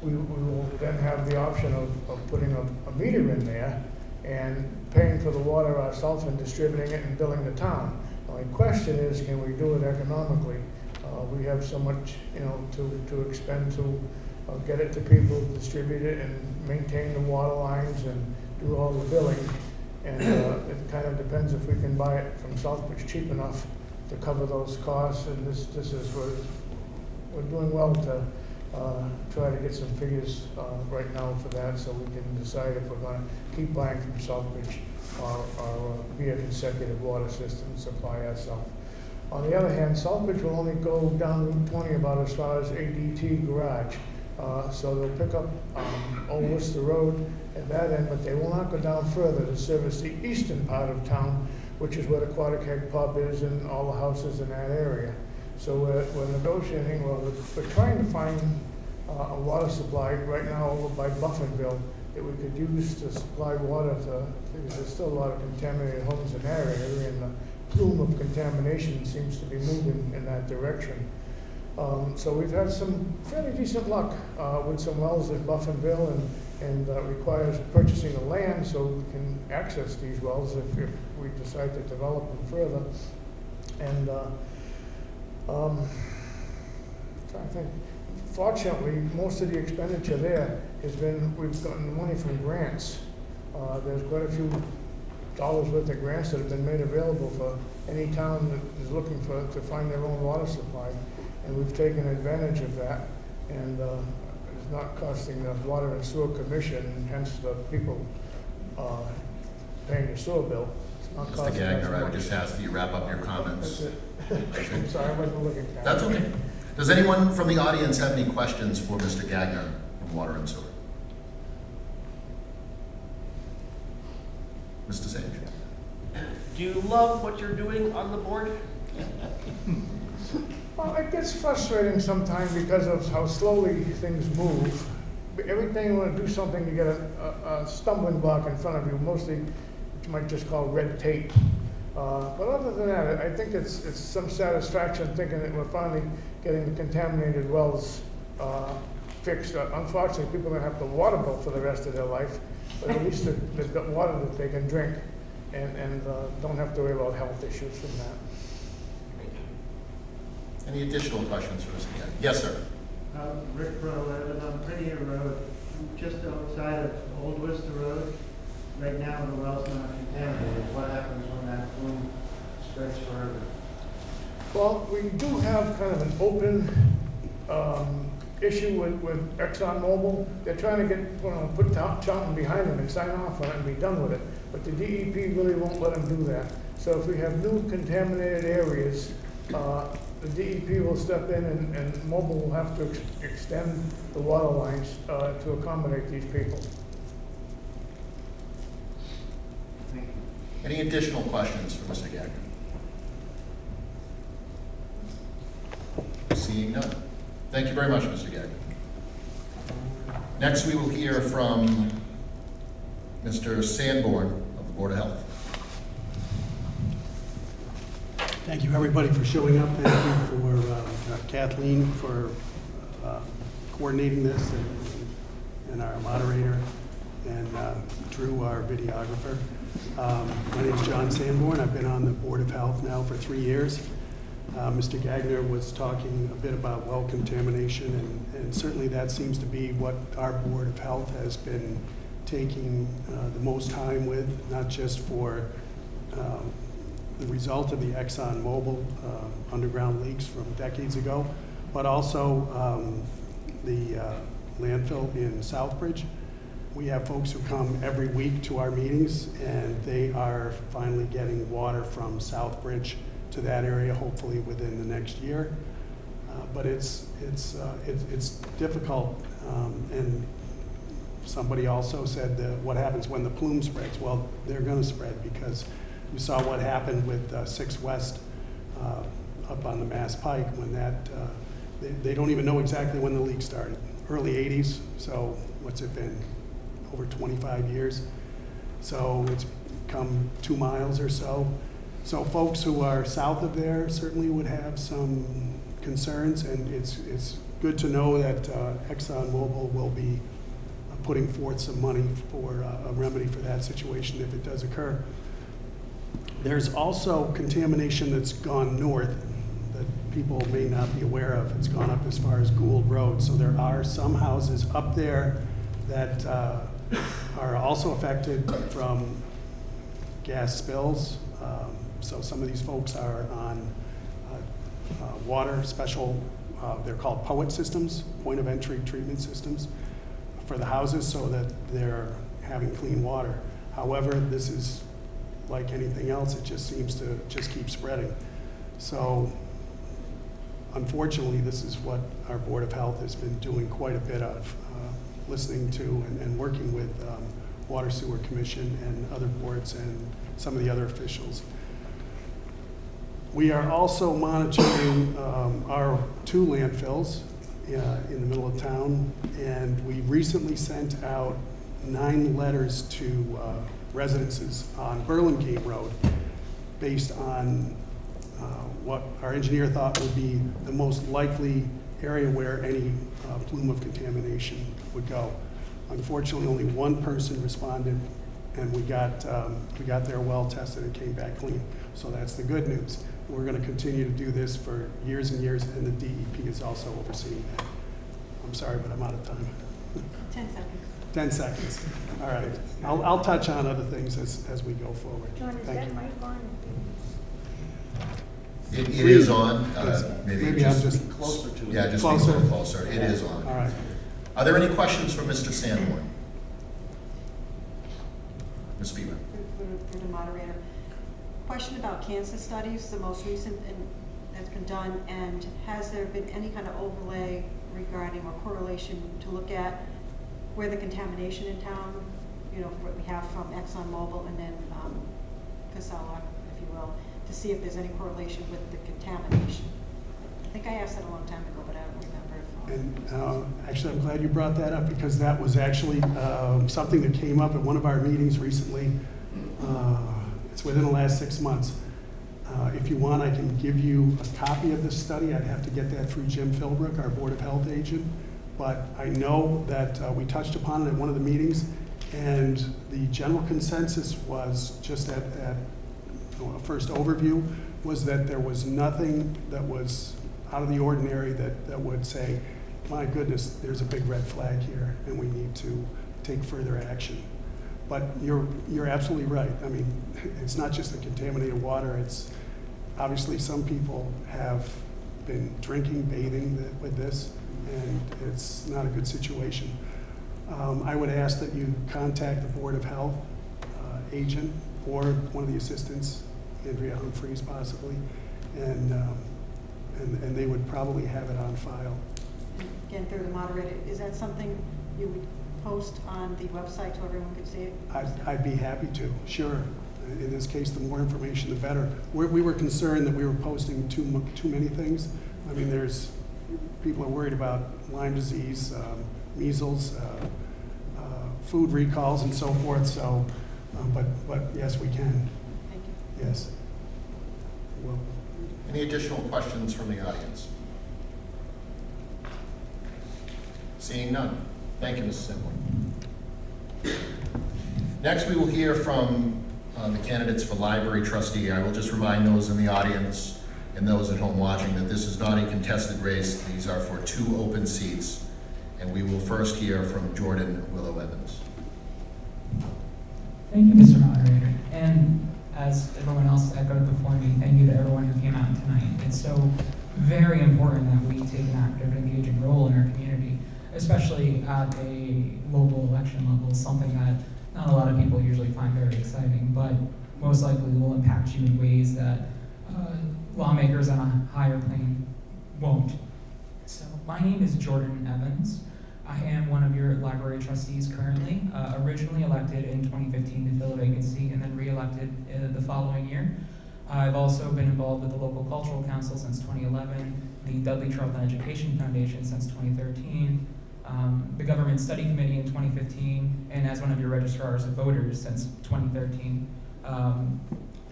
we will then have the option of putting a meter in there and paying for the water ourselves and distributing it and billing the town. My question is, can we do it economically? We have so much, to expend to get it to people, distribute it, and maintain the water lines and do all the billing. And it kind of depends if we can buy it from Southbridge cheap enough to cover those costs. And this is we're doing well to try to get some figures right now for that, so we can decide if we're going to keep buying from Southbridge or be a consecutive water system supply ourselves. On the other hand, Southbridge will only go down Route 20 about as far as ADT Garage. So they'll pick up Old Worcester Road at that end, but they will not go down further to service the eastern part of town, which is where the Aquatic Head Pub is and all the houses in that area. So we're negotiating, we're trying to find a water supply right now over by Buffinville that we could use to supply water to, because there's still a lot of contaminated homes in that area, and the plume of contamination seems to be moving in that direction. So we've had some fairly decent luck with some wells at Buffinville, and requires purchasing the land so we can access these wells if we decide to develop them further. And I think, fortunately, most of the expenditure there has been, we've gotten money from grants. There's quite a few dollars worth of grants that have been made available for any town that is looking to find their own water supply. And we've taken advantage of that, and it's not costing the Water and Sewer Commission, and hence the people paying the sewer bill. It's not Mr. costing us Gagnon, I would much. just ask that you wrap up your comments. That's it. I'm sorry, I wasn't looking at that. That's okay. Does anyone from the audience have any questions for Mr. Gagnon from Water and Sewer? Mr. Sage? Do you love what you're doing on the board? Well, it gets frustrating sometimes because of how slowly things move. Everything you want to do something, you get a stumbling block in front of you, mostly what you might just call red tape. But other than that, I think it's some satisfaction thinking that we're finally getting the contaminated wells fixed. Unfortunately, people are going to have to water bill for the rest of their life, but at least they've got water that they can drink and don't have to worry about health issues from that. Any additional questions for Mr. Gagnon? Yes, sir. Rick Rowe, I live on Prettier Road, just outside of Old Worcester Road. Right now, the well's not contaminated. What happens when that plume spreads further? Well, we do have kind of an open issue with ExxonMobil. They're trying to put Charlton behind them and sign off on it and be done with it. but the DEP really won't let them do that. So if we have new contaminated areas, the DEP will step in and Mobile will have to extend the water lines to accommodate these people. Thank you. Any additional questions for Mr. Gagnon? Seeing none. Thank you very much, Mr. Gagnon. Next, we will hear from Mr. Sanborn of the Board of Health. Thank you, everybody, for showing up. Thank you for Kathleen for coordinating this, and our moderator, and Drew, our videographer. My name is John Sanborn. I've been on the Board of Health now for 3 years. Mr. Gagnon was talking a bit about well contamination, and certainly that seems to be what our Board of Health has been taking the most time with, not just for the result of the ExxonMobil underground leaks from decades ago, but also the landfill in Southbridge. We have folks who come every week to our meetings, and they are finally getting water from Southbridge to that area, hopefully within the next year. But it's difficult, and somebody also said that what happens when the plume spreads? Well, they're going to spread, because we saw what happened with 6 West up on the Mass Pike when that, they don't even know exactly when the leak started. Early 80s, so what's it been? Over 25 years. So it's come 2 miles or so. So folks who are south of there certainly would have some concerns, and it's good to know that ExxonMobil will be putting forth some money for a remedy for that situation if it does occur. There's also contamination that's gone north that people may not be aware of. It's gone up as far as Gould Road. So there are some houses up there that are also affected from gas spills. So some of these folks are on water special, they're called POET systems, point of entry treatment systems, for the houses so that they're having clean water. However, this is like anything else, it just seems to just keep spreading. So unfortunately, this is what our Board of Health has been doing quite a bit of, listening to and working with Water Sewer Commission and other boards and some of the other officials. We are also monitoring our 2 landfills in the middle of town, and we recently sent out 9 letters to residences on Burlingame Road based on what our engineer thought would be the most likely area where any plume of contamination would go. Unfortunately, only 1 person responded, and we got their well tested and came back clean. So that's the good news. We're going to continue to do this for years and years, and the DEP is also overseeing that. I'm sorry, but I'm out of time. 10 seconds. 10 seconds. All right. I'll touch on other things as we go forward. John, is Thank that you. mic on? It is on. Maybe I'm just Closer to it. Yeah, just Closer. a little closer. It is on. all right. Are there any questions for Mr. Sanborn? Ms. Beaver? For the moderator. Question about cancer studies, the most recent that's been done, and has there been any kind of overlay regarding or correlation to look at where the contamination in town, you know, what we have from ExxonMobil and then Casella, if you will, to see if there's any correlation with the contamination? I think I asked that a long time ago, but I don't remember. And actually, I'm glad you brought that up, because that was actually something that came up at one of our meetings recently. It's within the last 6 months. If you want, I can give you a copy of this study. I'd have to get that through Jim Philbrook, our Board of Health agent. But I know that we touched upon it at one of the meetings, and the general consensus was, just at a first overview, was that there was nothing that was out of the ordinary that would say, my goodness, there's a big red flag here, and we need to take further action. But you're absolutely right. I mean, it's not just the contaminated water. It's obviously some people have been drinking, bathing with this, and it's not a good situation. I would ask that you contact the Board of Health agent or one of the assistants, Andrea Humphreys possibly, and they would probably have it on file. Again, through the moderator, is that something you would post on the website so everyone could see it? I'd be happy to, sure. In this case, the more information, the better. We were concerned that we were posting too many things. I mean, people are worried about Lyme disease, measles, food recalls and so forth, so, but yes, we can, Thank you. yes. Well, Any additional questions from the audience? Seeing none. Thank you, Mrs. Simplin. Next, we will hear from the candidates for library trustee. I will just remind those in the audience and those at home watching that this is not a contested race. These are for 2 open seats. And we will first hear from Jordan Willow Evans. Thank you, Mr. Moderator. And as everyone else echoed before me, thank you to everyone who came out tonight. It's so very important that we take an active and engaging role in our community, especially at a local election level, something that not a lot of people usually find very exciting, but most likely will impact you in ways that lawmakers on a higher plane won't. So my name is Jordan Evans. I am one of your library trustees currently, originally elected in 2015 to fill a vacancy and then re-elected the following year. I've also been involved with the local cultural council since 2011, the Dudley Charlton Education Foundation since 2013, the government study committee in 2015, and as one of your registrars of voters since 2013.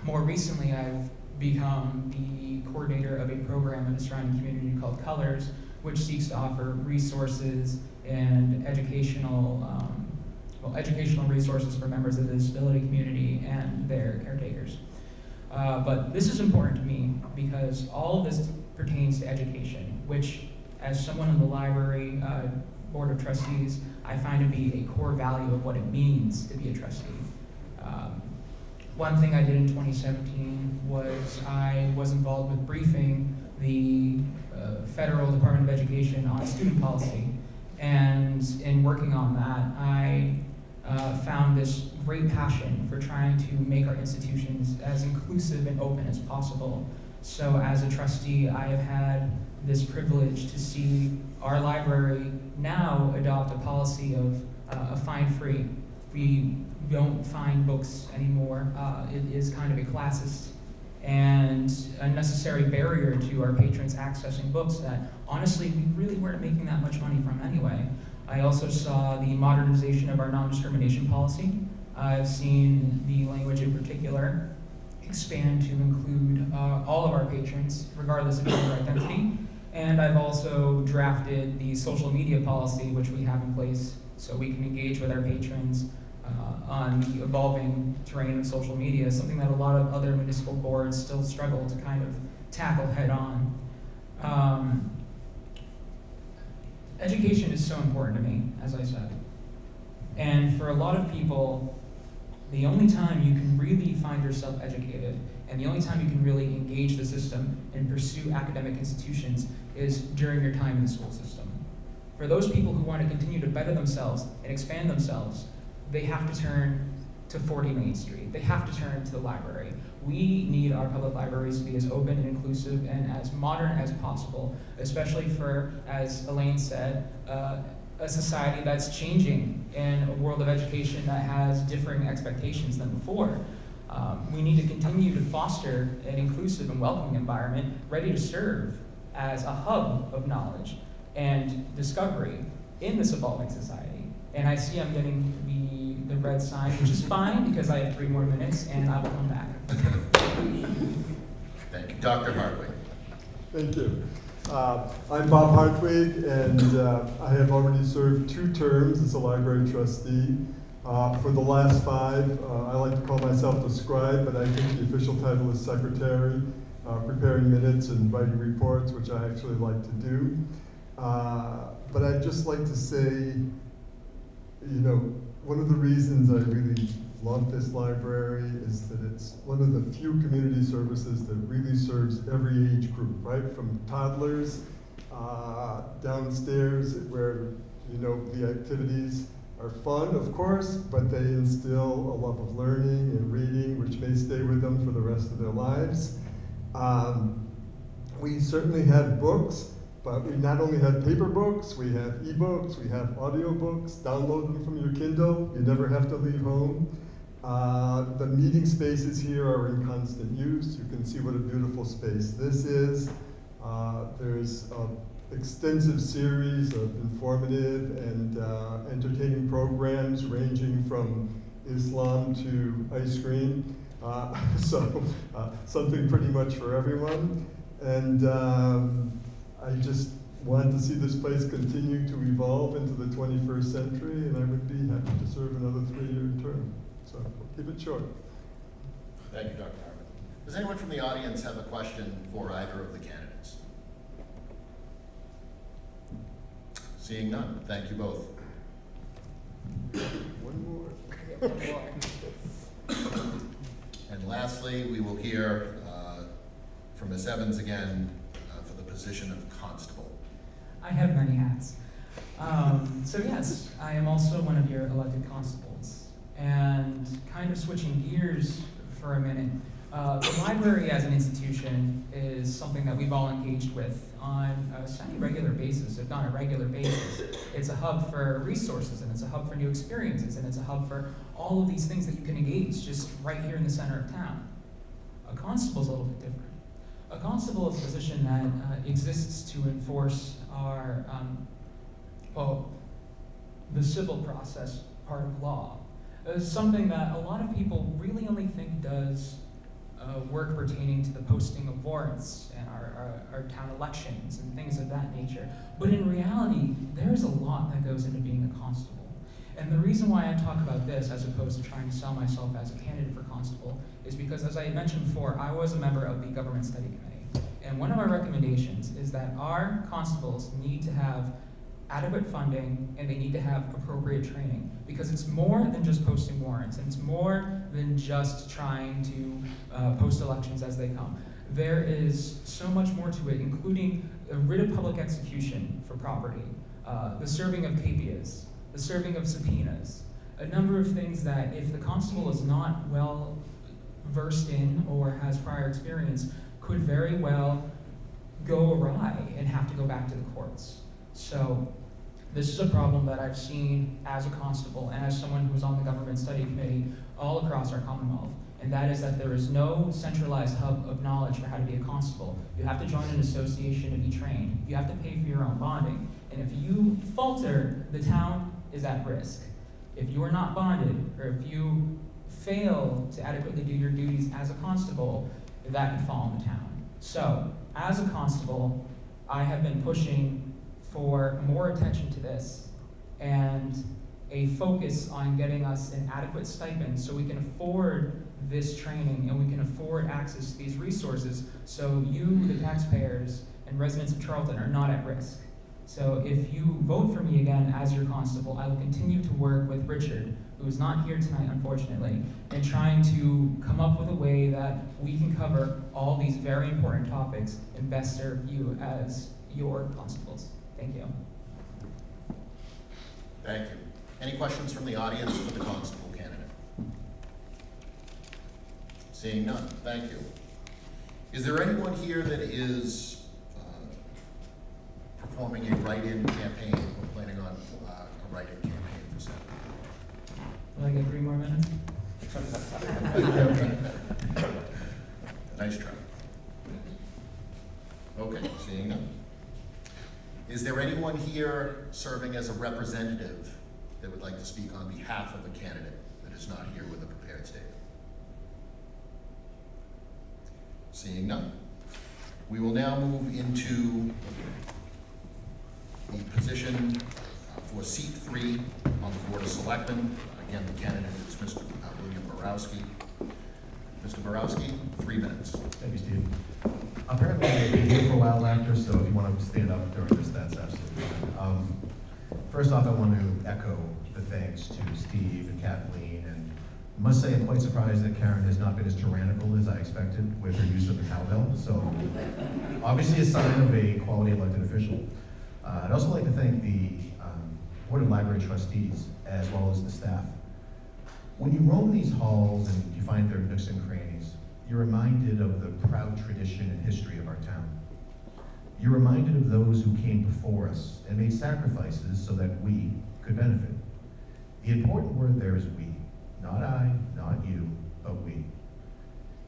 More recently, I've become the coordinator of a program in the surrounding community called Colors, which seeks to offer resources and educational resources for members of the disability community and their caretakers. But this is important to me because all of this pertains to education, which, as someone in the library board of trustees, I find to be a core value of what it means to be a trustee. One thing I did in 2017 was I was involved with briefing the Federal Department of Education on student policy. And in working on that, I found this great passion for trying to make our institutions as inclusive and open as possible. So as a trustee, I have had this privilege to see our library now adopt a policy of a fine-free. We don't find books anymore. It is kind of a classist and a necessary barrier to our patrons accessing books that honestly we really weren't making that much money from anyway. I also saw the modernization of our non-discrimination policy. I've seen the language in particular expand to include all of our patrons, regardless of gender identity. And I've also drafted the social media policy, which we have in place so we can engage with our patrons on the evolving terrain of social media, something that a lot of other municipal boards still struggle to kind of tackle head on. Education is so important to me, as I said. And for a lot of people, the only time you can really find yourself educated and the only time you can really engage the system and pursue academic institutions is during your time in the school system. For those people who want to continue to better themselves and expand themselves, they have to turn to 40 Main Street. They have to turn to the library. We need our public libraries to be as open and inclusive and as modern as possible, especially for, as Elaine said, a society that's changing in a world of education that has differing expectations than before. We need to continue to foster an inclusive and welcoming environment ready to serve as a hub of knowledge and discovery in this evolving society. And I see I'm getting the red sign, which is fine because I have 3 more minutes and I will come back. Thank you. Dr. Hartwig. Thank you. I'm Bob Hartwig, and I have already served 2 terms as a library trustee. For the last 5, I like to call myself the scribe, but I think the official title is secretary, preparing minutes and writing reports, which I actually like to do. But I'd just like to say, you know, one of the reasons I really love this library is that it's one of the few community services that really serves every age group, right? From toddlers downstairs where, you know, the activities are fun, of course, but they instill a love of learning and reading, which may stay with them for the rest of their lives. We certainly had books, but we not only had paper books, we have e-books, we have audiobooks. Download them from your Kindle. You never have to leave home. The meeting spaces here are in constant use. You can see what a beautiful space this is. There's an extensive series of informative and entertaining programs ranging from Islam to ice cream. So something pretty much for everyone. And I just want to see this place continue to evolve into the 21st century, and I would be happy to serve another 3-year term. So keep it short. Thank you, Dr. Harmon. Does anyone from the audience have a question for either of the candidates? Seeing none, thank you both. One more. And lastly, we will hear from Ms. Evans again for the position of constable. I have many hats. So yes, I am also one of your elected constables. And kind of switching gears for a minute, the library as an institution is something that we've all engaged with on a semi-regular basis, if not a regular basis. It's a hub for resources, and it's a hub for new experiences, and it's a hub for all of these things that you can engage just right here in the center of town. A constable's a little bit different. A constable is a position that exists to enforce our, the civil process part of law. It's something that a lot of people really only think does work pertaining to the posting of warrants and our town elections and things of that nature. But in reality, there's a lot that goes into being a constable. And the reason why I talk about this, as opposed to trying to sell myself as a candidate for constable, is because, as I had mentioned before, I was a member of the Government Study Committee. And one of our recommendations is that our constables need to have adequate funding and they need to have appropriate training, because it's more than just posting warrants, and it's more than just trying to post elections as they come. There is so much more to it, including a writ of public execution for property, the serving of capias, the serving of subpoenas, a number of things that if the constable is not well versed in or has prior experience, could very well go awry and have to go back to the courts. So this is a problem that I've seen as a constable and as someone who's on the Government Study Committee all across our Commonwealth, and that is that there is no centralized hub of knowledge for how to be a constable. You have to join an association to be trained. You have to pay for your own bonding. And if you falter, the town is at risk. If you are not bonded, or if you fail to adequately do your duties as a constable, that can fall on the town. So, as a constable, I have been pushing for more attention to this and a focus on getting us an adequate stipend so we can afford this training and we can afford access to these resources so you, the taxpayers, and residents of Charlton are not at risk. So if you vote for me again as your constable, I will continue to work with Richard, who is not here tonight, unfortunately, in trying to come up with a way that we can cover all these very important topics and best serve you as your constables. Thank you. Thank you. Any questions from the audience for the constable candidate? Seeing none, thank you. Is there anyone here that is performing a write-in campaign or planning on a write-in campaign for Senate? Will I get 3 more minutes? Nice try. Okay, seeing none. Is there anyone here serving as a representative that would like to speak on behalf of a candidate that is not here with a prepared statement? Seeing none. We will now move into the position for seat 3 on the Board of Selectmen. Again, the candidate is Mr. William Borowski. Mr. Borowski, 3 minutes. Thank you, Steve. Apparently, I'll be here for a while after, so if you want to stand up during this, that's absolutely fine. First off, I want to echo the thanks to Steve and Kathleen, and I must say I'm quite surprised that Karen has not been as tyrannical as I expected with her use of the cowbell. So, obviously a sign of a quality elected official. I'd also like to thank the Board of Library Trustees, as well as the staff. When you roam these halls and you find their nooks and crannies, you're reminded of the proud tradition and history of our town. You're reminded of those who came before us and made sacrifices so that we could benefit. The important word there is we. Not I, not you, but we.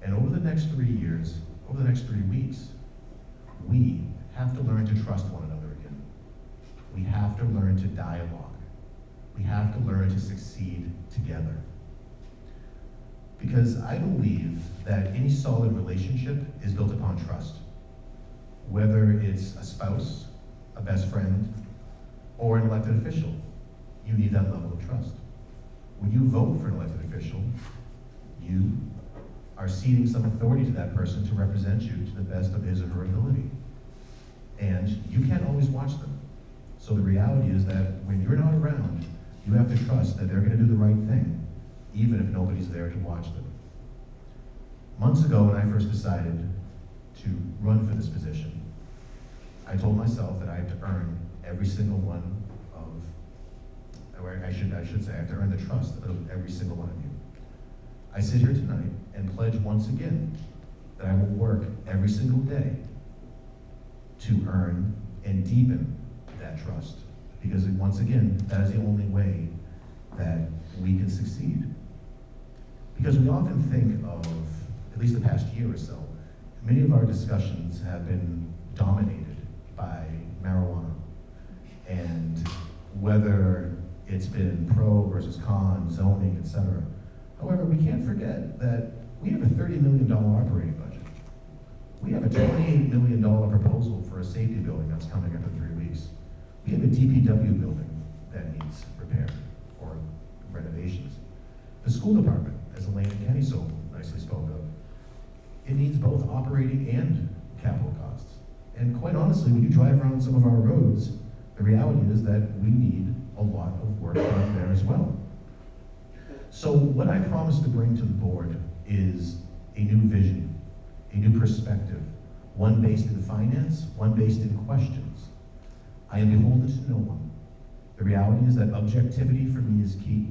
And over the next 3 years, over the next 3 weeks, we have to learn to trust one another again. We have to learn to dialogue. We have to learn to succeed together. Because I believe that any solid relationship is built upon trust. Whether it's a spouse, a best friend, or an elected official, you need that level of trust. When you vote for an elected official, you are ceding some authority to that person to represent you to the best of his or her ability. And you can't always watch them. So the reality is that when you're not around, you have to trust that they're going to do the right thing, even if nobody's there to watch them. Months ago, when I first decided to run for this position, I told myself that I have to earn every single one of, or I should say, I have to earn the trust of every single one of you. I sit here tonight and pledge once again that I will work every single day to earn and deepen that trust. Because once again, that is the only way that we can succeed. Because we often think of, at least the past year or so, many of our discussions have been dominated by marijuana. And whether it's been pro versus con, zoning, etc. However, we can't forget that we have a $30 million operating budget. We have a $28 million proposal for a safety building that's coming up in 3 weeks. We have a DPW building that needs repair or renovations. The school department, as Elaine and Kenny so nicely spoke of, it needs both operating and capital costs. And quite honestly, when you drive around some of our roads, the reality is that we need a lot of work done there as well. So what I promise to bring to the board is a new vision, a new perspective, one based in finance, one based in questions. I am beholden to no one. The reality is that objectivity for me is key.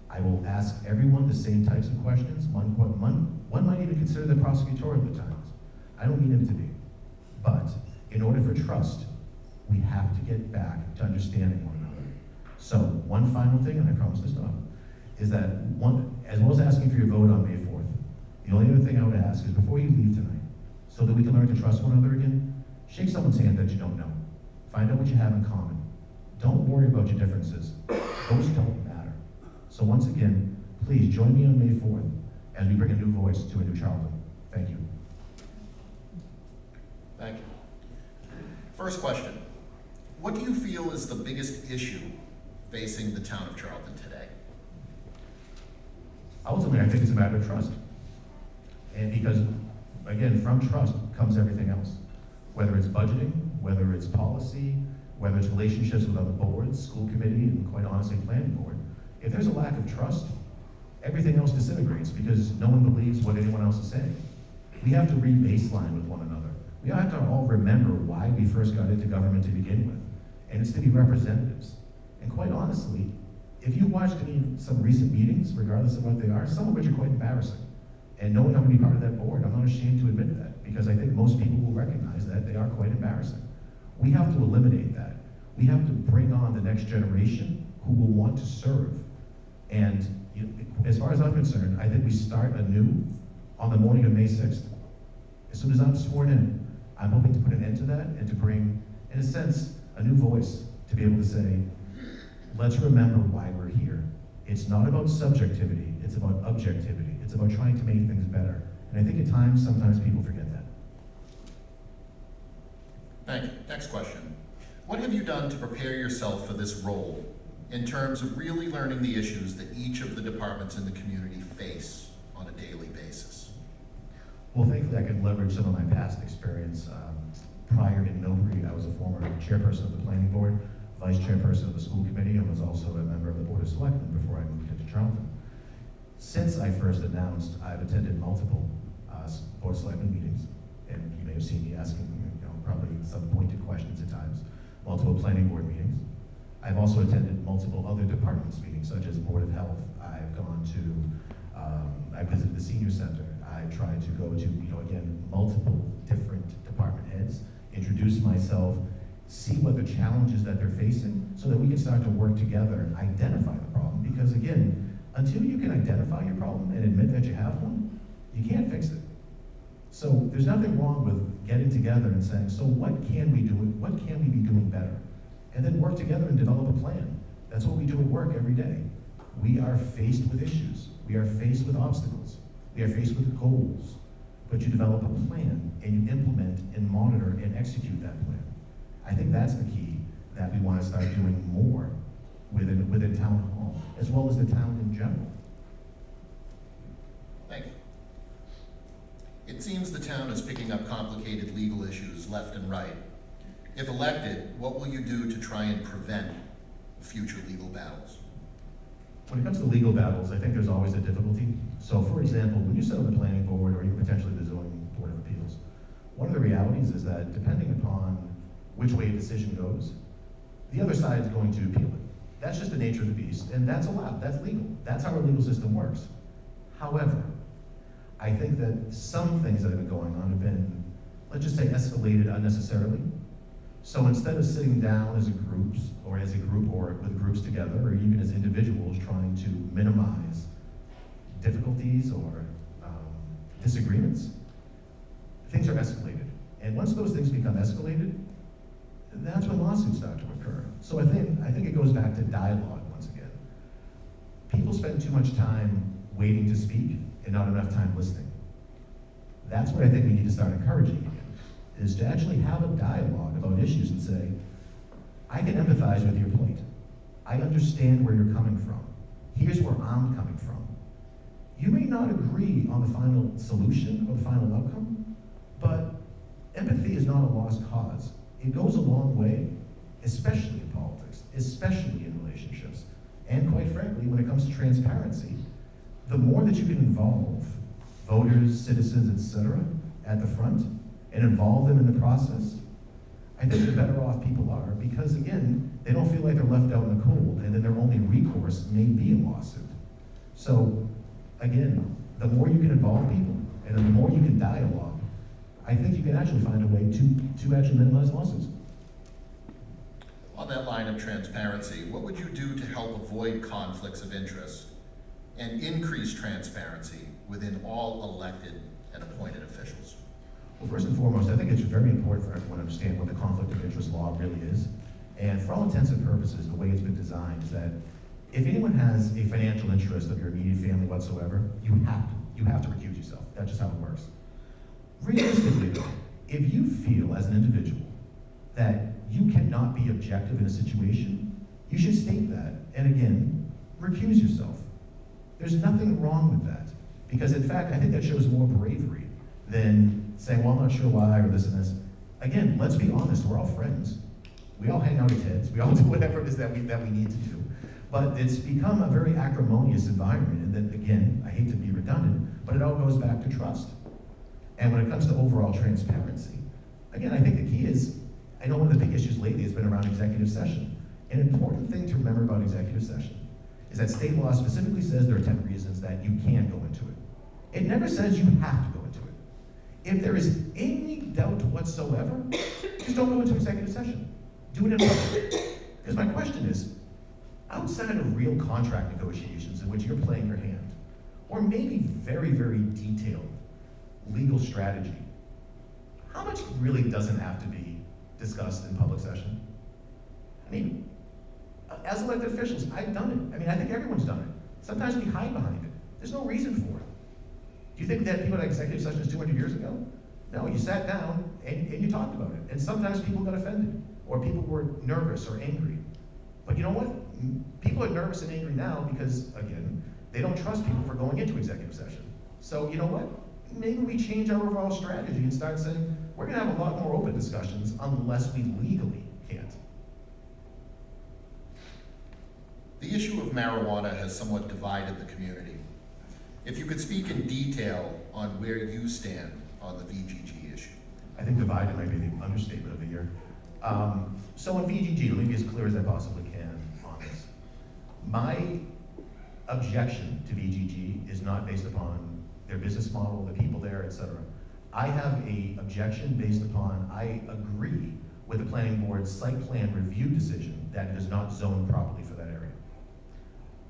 I will ask everyone the same types of questions. One might even consider them prosecutorial at times. I don't mean them to be. But in order for trust, we have to get back to understanding one another. So one final thing, and I promise to stop, is that as well as asking for your vote on May 4th, the only other thing I would ask is before you leave tonight, so that we can learn to trust one another again, shake someone's hand that you don't know. Find out what you have in common. Don't worry about your differences. Those don't matter. So once again, please join me on May 4th as we bring a new voice to a new Charlton. Thank you. Thank you. First question. What do you feel is the biggest issue facing the town of Charlton today? Ultimately, I think it's a matter of trust. And because, again, from trust comes everything else. Whether it's budgeting, whether it's policy, whether it's relationships with other boards, school committee, and quite honestly, planning board. If there's a lack of trust, everything else disintegrates because no one believes what anyone else is saying. We have to re-baseline with one another. We have to all remember why we first got into government to begin with, and it's to be representatives. And quite honestly, if you watched some recent meetings, regardless of what they are, some of which are quite embarrassing. And knowing I'm going to be part of that board, I'm not ashamed to admit that, because I think most people will recognize that they are quite embarrassing. We have to eliminate that. We have to bring on the next generation who will want to serve. And as far as I'm concerned, I think we start anew on the morning of May 6th. As soon as I'm sworn in, I'm hoping to put an end to that and to bring, in a sense, a new voice to be able to say, let's remember why we're here. It's not about subjectivity, it's about objectivity. It's about trying to make things better. And I think at times, sometimes people forget that. Thank you. Next question. What have you done to prepare yourself for this role in terms of really learning the issues that each of the departments in the community face on a daily basis? Well, thankfully I could leverage some of my past experience. Prior in Millbury, I was a former chairperson of the planning board, vice chairperson of the school committee, and was also a member of the board of selectmen before I moved into Charlton. Since I first announced, I've attended multiple board of selectmen meetings, and you may have seen me asking probably some pointed questions at times, multiple planning board meetings. I've also attended multiple other departments meetings, such as Board of Health. I've gone to, I visited the senior center. I've tried to go to, again, multiple different department heads, introduce myself, see what the challenges that they're facing, so that we can start to work together and identify the problem. Because again, until you can identify your problem and admit that you have one, you can't fix it. So there's nothing wrong with getting together and saying, so what can we do? What can we be doing better? And then work together and develop a plan. That's what we do at work every day. We are faced with issues. We are faced with obstacles. We are faced with goals. But you develop a plan and you implement and monitor and execute that plan. I think that's the key that we want to start doing more within town hall, as well as the town in general. Thank you. It seems the town is picking up complicated legal issues left and right. If elected, what will you do to try and prevent future legal battles? When it comes to legal battles, I think there's always a difficulty. So for example, when you sit on the planning board or even potentially the zoning board of appeals, one of the realities is that depending upon which way a decision goes, the other side is going to appeal it. That's just the nature of the beast, and that's allowed, that's legal. That's how our legal system works. However, I think that some things that have been going on have been, let's just say, escalated unnecessarily. So instead of sitting down as a group or with groups together, or even as individuals trying to minimize difficulties or disagreements, things are escalated. And once those things become escalated, that's when lawsuits start to occur. So I think it goes back to dialogue once again. People spend too much time waiting to speak and not enough time listening. That's what I think we need to start encouraging again, is to actually have a dialogue about issues and say, I can empathize with your plight. I understand where you're coming from. Here's where I'm coming from. You may not agree on the final solution or the final outcome, but empathy is not a lost cause. It goes a long way, especially in politics, especially in relationships. And quite frankly, when it comes to transparency, the more that you can involve voters, citizens, etc., at the front and involve them in the process, I think the better off people are, because again, they don't feel like they're left out in the cold, and then their only recourse may be a lawsuit. So again, the more you can involve people, and the more you can dialogue, I think you can actually find a way to actually minimize lawsuits. On that line of transparency, what would you do to help avoid conflicts of interest and increase transparency within all elected and appointed officials? Well, first and foremost, I think it's very important for everyone to understand what the conflict of interest law really is. And for all intents and purposes, the way it's been designed is that if anyone has a financial interest of your immediate family whatsoever, you have to recuse yourself. That's just how it works. Realistically, though, if you feel as an individual that you cannot be objective in a situation, you should state that. And again, recuse yourself. There's nothing wrong with that. Because in fact, I think that shows more bravery than saying, well, I'm not sure why, or this and this. Again, let's be honest, we're all friends. We all hang out at TEDs, we all do whatever it is that we need to do. But it's become a very acrimonious environment, and then again, I hate to be redundant, but it all goes back to trust. And when it comes to overall transparency, again, I think the key is, I know one of the big issues lately has been around executive session. An important thing to remember about executive session is that state law specifically says there are 10 reasons that you can go into it. It never says you have to go into it. If there is any doubt whatsoever, just don't go into executive session. Do it in public. Because my question is, outside of real contract negotiations in which you're playing your hand, or maybe very, very detailed legal strategy, how much really doesn't have to be discussed in public session? I mean, as elected officials, I've done it. I mean, I think everyone's done it. Sometimes we hide behind it. There's no reason for it. Do you think that people had executive sessions 200 years ago? No, you sat down and you talked about it. And sometimes people got offended, or people were nervous or angry. But you know what? People are nervous and angry now because, again, they don't trust people for going into executive session. So you know what? Maybe we change our overall strategy and start saying, we're gonna have a lot more open discussions unless we legally can't. The issue of marijuana has somewhat divided the community. If you could speak in detail on where you stand on the VGG issue. I think divided might be the understatement of the year. So on VGG, let me be as clear as I possibly can. My objection to VGG is not based upon their business model, the people there, etc. I have a objection based upon, I agree with the planning board's site plan review decision that it is not zoned properly for that area.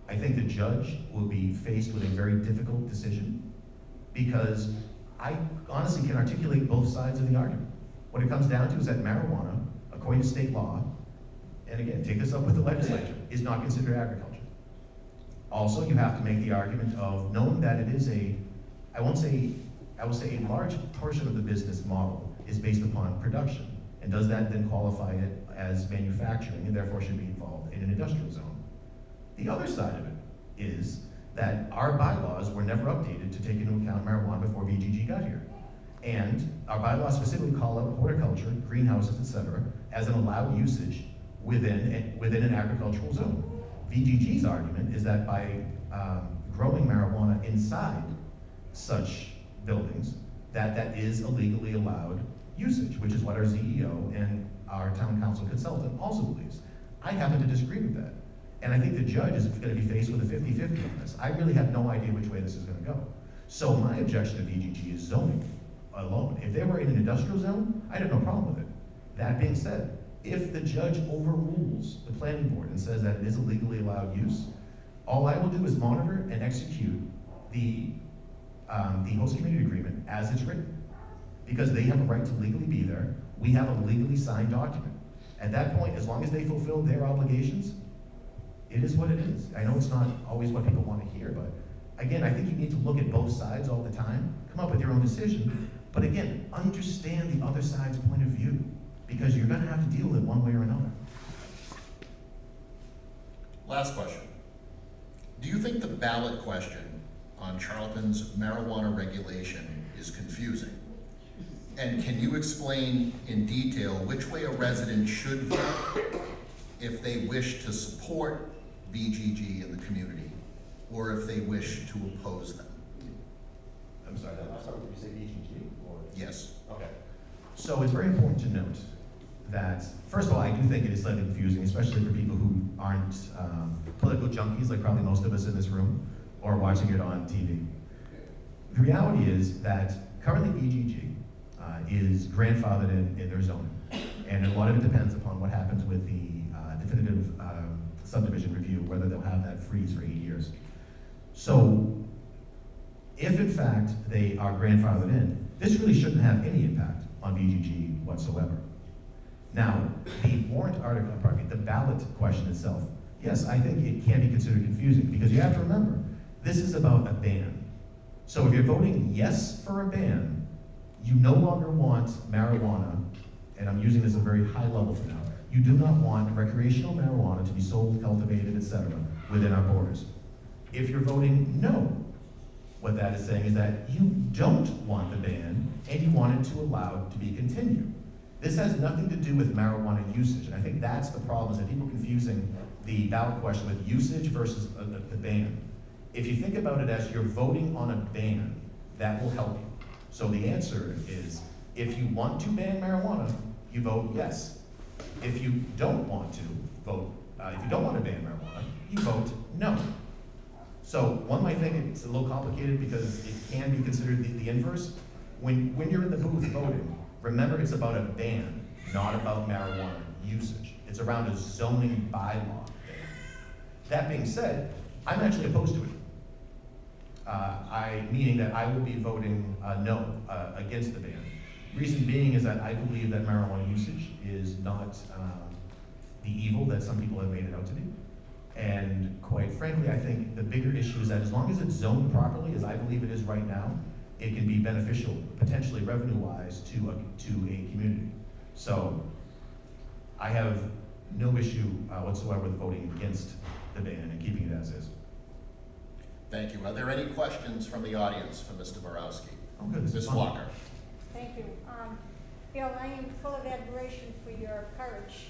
I think the judge will be faced with a very difficult decision because I honestly can articulate both sides of the argument. What it comes down to is that marijuana, according to state law, and again, take this up with the legislature, is not considered agriculture. Also, you have to make the argument of knowing that it is I will say a large portion of the business model is based upon production. And does that then qualify it as manufacturing and therefore should be involved in an industrial zone? The other side of it is that our bylaws were never updated to take into account marijuana before VGG got here. And our bylaws specifically call out horticulture, greenhouses, etc., as an allowed usage within an agricultural zone. VGG's argument is that by growing marijuana inside such buildings, that is a legally allowed usage, which is what our CEO and our town council consultant also believes. I happen to disagree with that. And I think the judge is going to be faced with a 50-50 on this. I really have no idea which way this is going to go. So my objection to VGG is zoning alone. If they were in an industrial zone, I'd have no problem with it. That being said, if the judge overrules the planning board and says that it is a legally allowed use, all I will do is monitor and execute the host community agreement as it's written. Because they have a right to legally be there, we have a legally signed document. At that point, as long as they fulfill their obligations, it is what it is. I know it's not always what people want to hear, but again, I think you need to look at both sides all the time, come up with your own decision, but again, understand the other side's point of view, because you're going to have to deal with it one way or another. Last question. Do you think the ballot question on Charlton's marijuana regulation is confusing? And can you explain in detail which way a resident should vote if they wish to support VGG in the community, or if they wish to oppose them? I'm sorry, did you say VGG? Or? Yes. Okay. So it's very important to note that, first of all, I do think it is slightly confusing, especially for people who aren't political junkies, like probably most of us in this room, or watching it on TV. The reality is that currently VGG is grandfathered in their zoning, and a lot of it depends upon what happens with the definitive subdivision review, whether they'll have that freeze for 8 years. So, if in fact they are grandfathered in, this really shouldn't have any impact on VGG whatsoever. Now, the warrant article, the ballot question itself, yes, I think it can be considered confusing, because you have to remember, this is about a ban. So if you're voting yes for a ban, you no longer want marijuana, and I'm using this at a very high level for now, you do not want recreational marijuana to be sold, cultivated, etc. within our borders. If you're voting no, what that is saying is that you don't want the ban, and you want it to allow it to be continued. This has nothing to do with marijuana usage, and I think that's the problem, is that people confusing the ballot question with usage versus the ban. If you think about it as you're voting on a ban, that will help you. So the answer is, if you want to ban marijuana, you vote yes. If you don't want to vote, if you don't want to ban marijuana, you vote no. So one might think it's a little complicated because it can be considered the inverse. When you're in the booth voting, remember it's about a ban, not about marijuana usage. It's around a zoning bylaw ban. That being said, I'm actually opposed to it. Meaning that I will be voting no against the ban. Reason being is that I believe that marijuana usage is not the evil that some people have made it out to be. And quite frankly, I think the bigger issue is that as long as it's zoned properly, as I believe it is right now, it can be beneficial, potentially revenue-wise, to a community. So I have no issue whatsoever with voting against the ban and keeping it as is. Thank you. Are there any questions from the audience for Mr. Borowski? Oh, good. This is Ms. fun. Walker. Thank you. Bill, I am full of admiration for your courage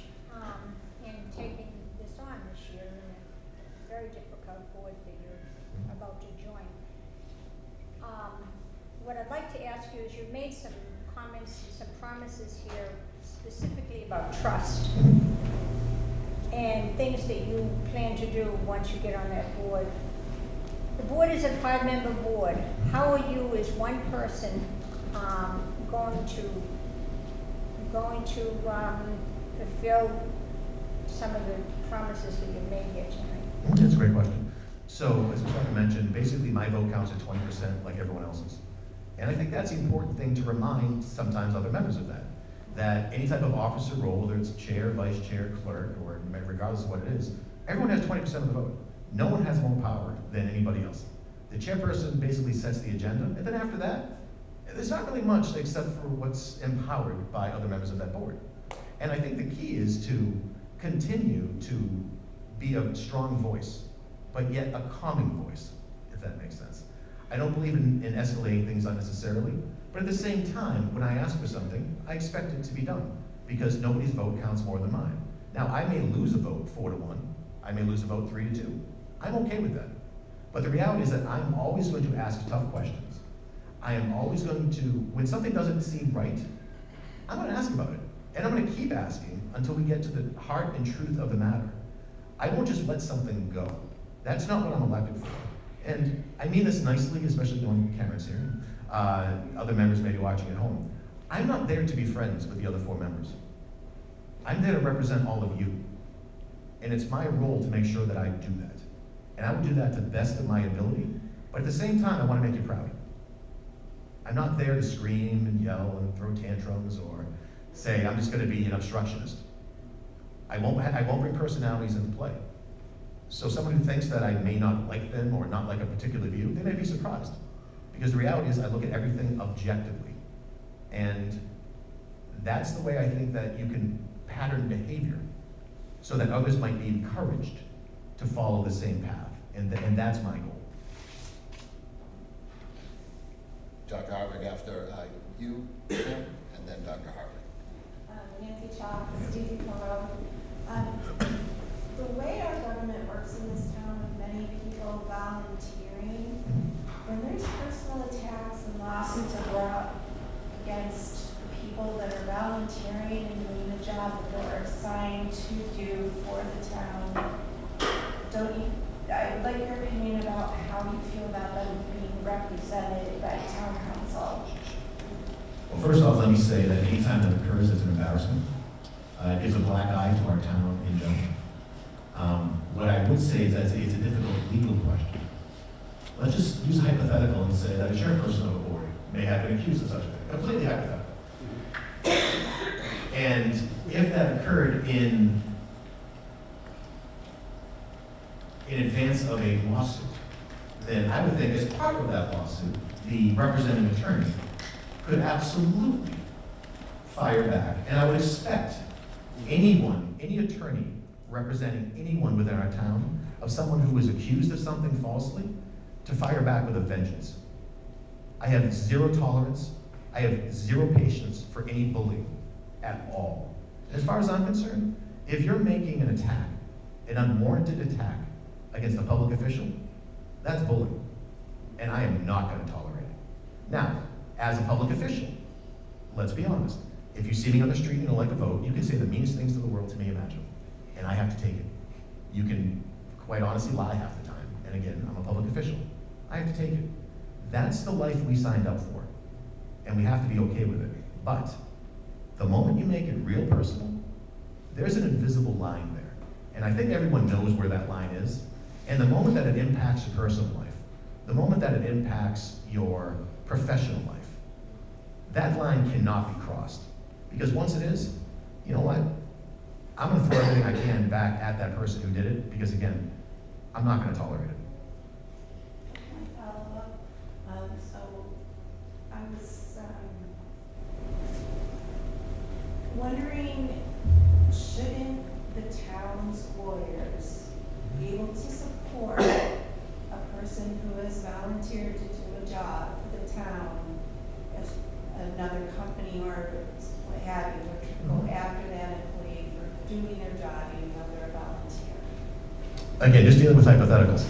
in taking this on this year in a very difficult board that you're about to join. What I'd like to ask you is, you've made some comments and some promises here specifically about trust. and things that you plan to do once you get on that board. The board is a 5-member board. How are you as one person going to fulfill some of the promises that you made here tonight? That's a great question. So, as Rebecca mentioned, basically my vote counts at 20% like everyone else's. And I think that's the important thing to remind sometimes other members of that. That any type of officer role, whether it's chair, vice chair, clerk, or regardless of what it is, everyone has 20% of the vote. No one has more power than anybody else. The chairperson basically sets the agenda, and then after that, there's not really much except for what's empowered by other members of that board. And I think the key is to continue to be a strong voice, but yet a calming voice, if that makes sense. I don't believe in escalating things unnecessarily, but at the same time, when I ask for something, I expect it to be done, because nobody's vote counts more than mine. Now, I may lose a vote 4-1, I may lose a vote 3-2. I'm okay with that. But the reality is that I'm always going to ask tough questions. I am always going to, when something doesn't seem right, I'm going to ask about it. And I'm going to keep asking until we get to the heart and truth of the matter. I won't just let something go. That's not what I'm elected for. And I mean this nicely, especially knowing Karen's here. Other members may be watching at home. I'm not there to be friends with the other 4 members. I'm there to represent all of you. And it's my role to make sure that I do that. And I will do that to the best of my ability, but at the same time, I want to make you proud. I'm not there to scream and yell and throw tantrums or say I'm just going to be an obstructionist. I won't bring personalities into play. So someone who thinks that I may not like them or not like a particular view, they may be surprised. Because the reality is I look at everything objectively. And that's the way I think that you can pattern behavior so that others might be encouraged to follow the same path. And that's my goal. Dr. Harvick after you, and then Dr. Harvick. Nancy Chalk, Stevie Coro. The way our government works in this town with many people volunteering, when there's personal attacks and lawsuits are brought against people that are volunteering and doing the job that they're assigned to do for the town, I would like your opinion about how you feel about them being represented by town council. Well, first off, let me say that anytime that occurs, it's an embarrassment. It gives a black eye to our town in general. What I would say is that it's a difficult legal question. Let's just use a hypothetical and say that a chairperson of a board may have been accused of such a thing. Completely hypothetical. And if that occurred in advance of a lawsuit, then I would think as part of that lawsuit, the representing attorney could absolutely fire back. And I would expect anyone, any attorney representing anyone within our town of someone who is accused of something falsely to fire back with a vengeance. I have zero tolerance. I have zero patience for any bullying at all. As far as I'm concerned, if you're making an attack, an unwarranted attack against a public official, that's bullying. And I am not going to tolerate it. Now, as a public official, let's be honest. If you see me on the street and you don't like a vote, you can say the meanest things to the world to me imaginable. And I have to take it. You can, quite honestly, lie half the time. And again, I'm a public official. I have to take it. That's the life we signed up for. And we have to be okay with it. But the moment you make it real personal, there's an invisible line there. And I think everyone knows where that line is. And the moment that it impacts your personal life, the moment that it impacts your professional life, that line cannot be crossed. Because once it is, you know what? I'm going to throw everything I can back at that person who did it, because again, I'm not going to tolerate it. Follow-up. So I was wondering, shouldn't the town's lawyers be able to support a person who has volunteered to do a job for the town if another company or what have you were to go after that employee for doing their job even though they're a volunteer? Again, just dealing with hypotheticals.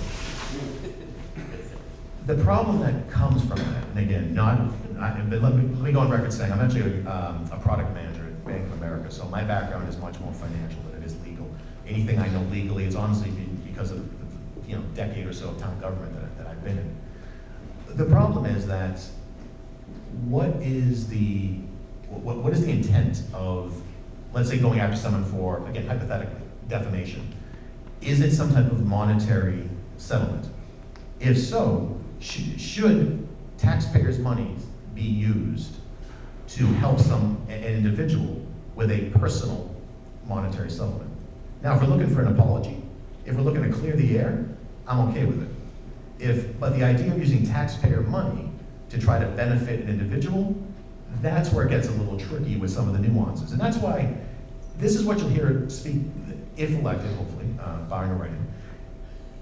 The problem that comes from that, and again, let me go on record saying I'm actually a product manager at Bank of America, so my background is much more financial than it is legal. anything I know legally, it's honestly because of the decade or so of town government that I've been in. The problem is that what is the intent of, let's say, going after someone for, again, hypothetically, defamation? Is it some type of monetary settlement? If so, should taxpayers' money be used to help an individual with a personal monetary settlement? Now, if we're looking for an apology, if we're looking to clear the air, I'm okay with it. But the idea of using taxpayer money to try to benefit an individual, that's where it gets a little tricky with some of the nuances. And that's why this is what you'll hear speak, if elected, hopefully, barring a write-in.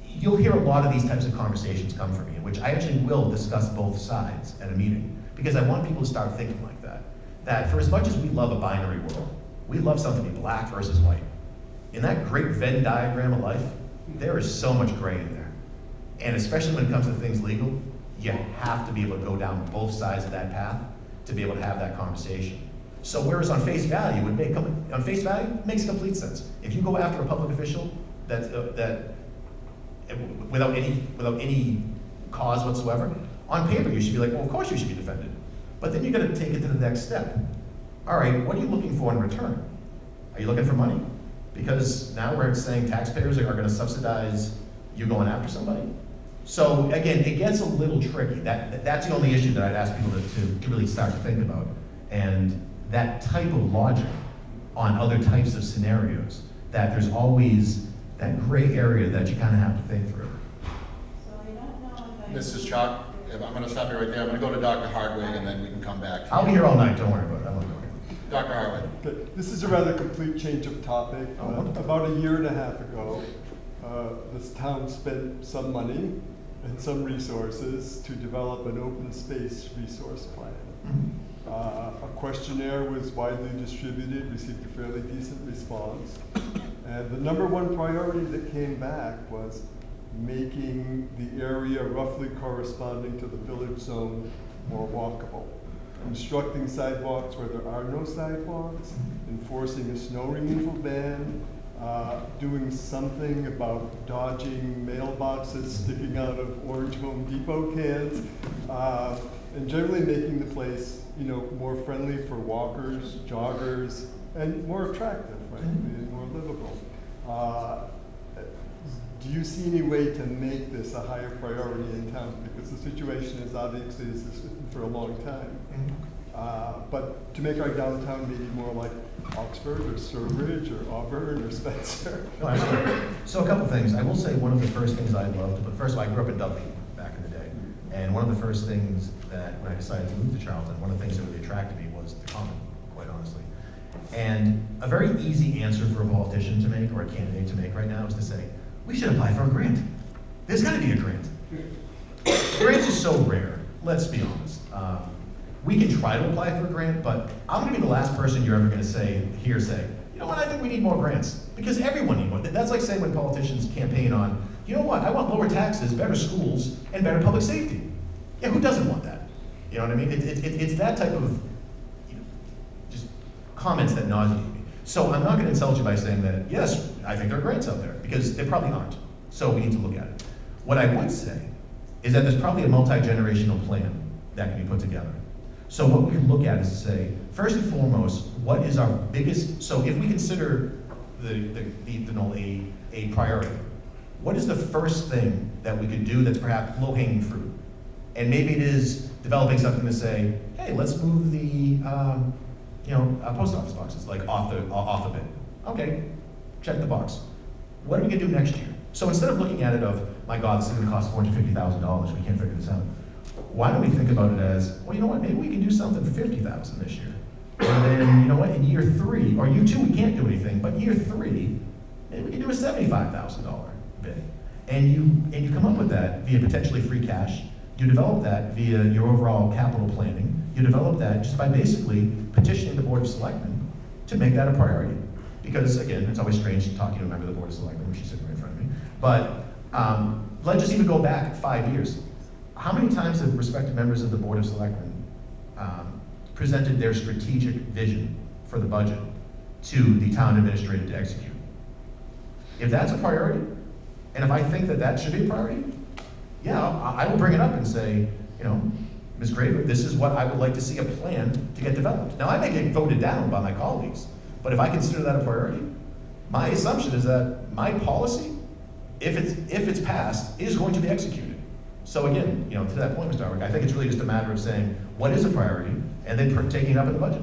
You'll hear a lot of these types of conversations come from me, in which I actually will discuss both sides at a meeting, because I want people to start thinking like that. That for as much as we love a binary world, we love something to be black versus white. In that great Venn diagram of life, there is so much gray in there. And especially when it comes to things legal, you have to be able to go down both sides of that path to be able to have that conversation. So whereas on face value, it makes complete sense. If you go after a public official that without any cause whatsoever, on paper you should be like, well, of course you should be defended. But then you got to take it to the next step. All right, what are you looking for in return? Are you looking for money? Because now we're saying taxpayers are going to subsidize you going after somebody. So again, it gets a little tricky. That's the only issue that I'd ask people to really start to think about. And that type of logic on other types of scenarios, that there's always that gray area that you kind of have to think through. So I don't know if I. Mrs. Chalk, I'm going to stop you right there. I'm going to go to Dr. Hardwig, and then we can come back. I'll be here all night, don't worry about it. I won't go anywhere. Dr. Hardwig. Okay, this is a rather complete change of topic. About a year and a half ago, this town spent some money and some resources to develop an open space resource plan. A questionnaire was widely distributed, received a fairly decent response. And the number one priority that came back was making the area roughly corresponding to the village zone more walkable. Constructing sidewalks where there are no sidewalks, enforcing a snow removal ban, doing something about dodging mailboxes sticking out of orange Home Depot cans, and generally making the place, more friendly for walkers, joggers, and more attractive, frankly, and more livable. Do you see any way to make this a higher priority in town? Because the situation is obviously for a long time. But to make our downtown maybe more like Oxford or Sturbridge or Auburn or Spencer. No, absolutely. So a couple things. I will say one of the first things I loved, but first of all, I grew up in Dudley back in the day. And one of the first things that when I decided to move to Charlton, one of the things that really attracted me was the common, quite honestly. And a very easy answer for a politician to make or a candidate to make right now is to say, we should apply for a grant. There's got to be a grant. Grants is so rare, let's be honest. We can try to apply for a grant, but I'm going to be the last person you're ever going to say, you know what, I think we need more grants. Because everyone needs more. That's like saying when politicians campaign on, you know what, I want lower taxes, better schools, and better public safety. Yeah, who doesn't want that? You know what I mean? It's that type of just comments that nauseate me. So I'm not going to insult you by saying that, yes, I think there are grants out there, because there probably aren't. So we need to look at it. What I would say is that there's probably a multi-generational plan that can be put together. So what we can look at is to say, first and foremost, what is our biggest, so if we consider a priority, what is the first thing that we could do that's perhaps low-hanging fruit? And maybe it is developing something to say, hey, let's move the post office boxes like off a bit. Okay, check the box. What are we gonna do next year? So instead of looking at it of, my God, this is gonna cost $450,000, we can't figure this out. Why don't we think about it as, well, you know what, maybe we can do something for $50,000 this year. And then, you know what, in year 3, or year 2 we can't do anything, but year 3, maybe we can do a $75,000 bid. And you come up with that via potentially free cash. You develop that via your overall capital planning. You develop that just by basically petitioning the Board of Selectmen to make that a priority. Because again, it's always strange talking to a member of the Board of Selectmen when she's sitting right in front of me. But let's just even go back 5 years. How many times have respective members of the Board of Selectmen presented their strategic vision for the budget to the town administrator to execute? If that's a priority, and if I think that that should be a priority, yeah, I will bring it up and say, you know, Ms. Graver, this is what I would like to see a plan to get developed. Now, I may get voted down by my colleagues, but if I consider that a priority, my assumption is that my policy, if it's passed, is going to be executed. So again, you know, to that point, Mr. Howard, I think it's really just a matter of saying what is a priority, and then taking it up in the budget,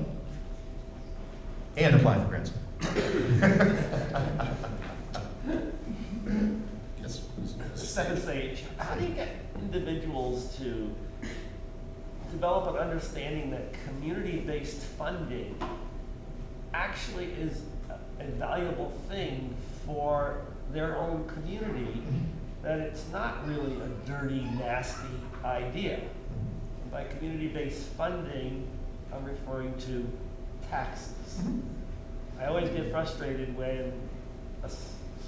and apply for grants. Yes. Second stage, how do you get individuals to develop an understanding that community-based funding actually is a valuable thing for their own community, that it's not really a dirty, nasty idea? By community-based funding, I'm referring to taxes. I always get frustrated when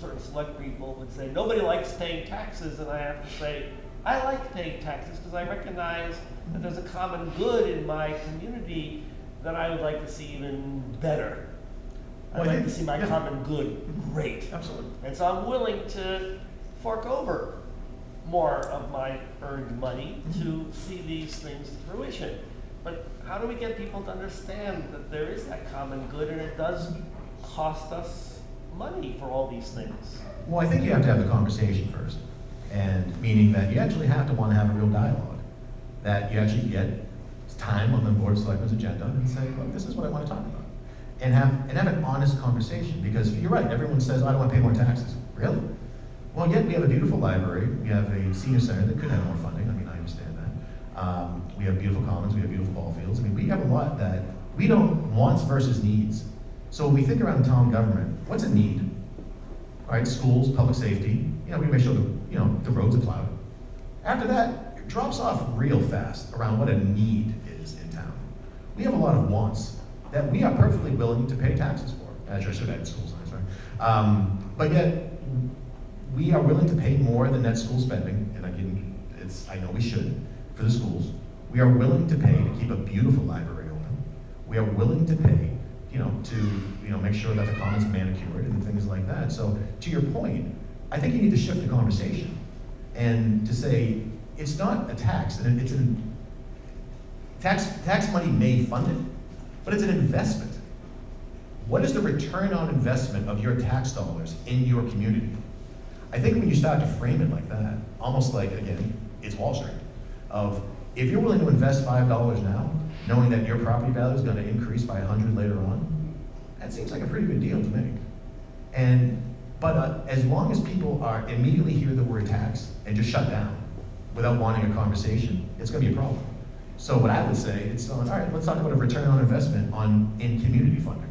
certain select people would say, nobody likes paying taxes, and I have to say, I like paying taxes because I recognize that there's a common good in my community that I would like to see even better. I'd like to see my common good great. Absolutely. And so I'm willing to fork over more of my earned money to see these things to fruition. But how do we get people to understand that there is that common good and it does cost us money for all these things? Well, I think you have to have the conversation first, and meaning that you actually have to want to have a real dialogue, that you actually get time on the Board of Selectmen's agenda and say, look, this is what I want to talk about, and have an honest conversation. Because you're right, everyone says, I don't want to pay more taxes. Really? Well, yet we have a beautiful library, we have a senior center that could have more funding. I mean, I understand that. We have beautiful commons, we have beautiful ball fields. I mean, we have a lot that we don't wants versus needs. So when we think around town government, what's a need? All right, schools, public safety, you know, we make sure the roads are plowed. After that, it drops off real fast around what a need is in town. We have a lot of wants that we are perfectly willing to pay taxes for. Actually, I should add schools, sorry. But yet, we are willing to pay more than net school spending, and again, I know we should, for the schools. We are willing to pay to keep a beautiful library open. We are willing to pay, to make sure that the commons are manicured and things like that. So to your point, I think you need to shift the conversation and to say it's not a tax, and it's tax money may fund it, but it's an investment. What is the return on investment of your tax dollars in your community? I think when you start to frame it like that, almost like, again, it's Wall Street, of if you're willing to invest $5 now, knowing that your property value is going to increase by 100 later on, that seems like a pretty good deal to me. But as long as people are immediately hear the word tax and just shut down without wanting a conversation, it's going to be a problem. So what I would say, it's all right, let's talk about a return on investment in community funding.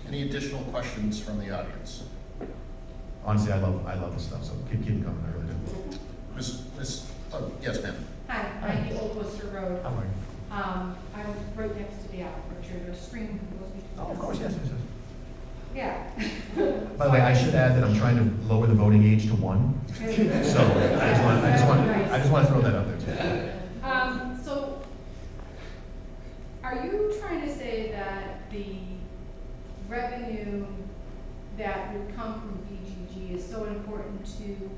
Any additional questions from the audience? Honestly, I love this stuff, so keep coming, I really do. Yes, ma'am. Hi, 90 Old Worcester Road. How are you? I'm right next to the aperture, the stream goes between. Oh, of course, yes. Yeah. By the way, I should add that I'm trying to lower the voting age to 1. So I just want to throw that out there too. So, are you trying to say that the revenue that would come from BGG is so important to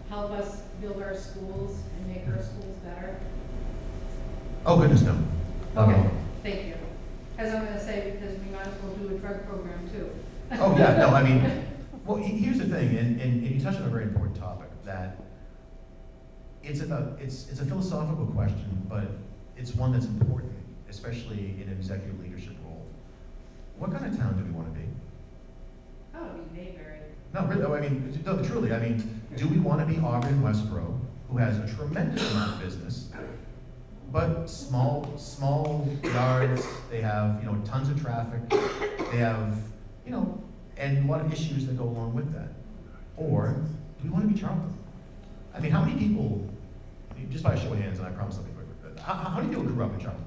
help us build our schools and make our schools better? Oh, goodness, no. Okay, thank you. Because I'm going to say, because we might as well do a drug program too. Oh, yeah, no, I mean, well, here's the thing, and you touched on a very important topic, that it's a philosophical question, but it's one that's important, especially in an executive leadership role. What kind of town do we want to be? Oh, it'd be Mayberry. No, really, I mean, no, truly, I mean, do we want to be Auburn Westboro, who has a tremendous amount of business, but small yards, they have, tons of traffic, they have, and a lot of issues that go along with that? Or do we want to be Charlton? I mean, how many people, just by a show of hands, and I promise I'll be quick, how many people grew up in Charlton?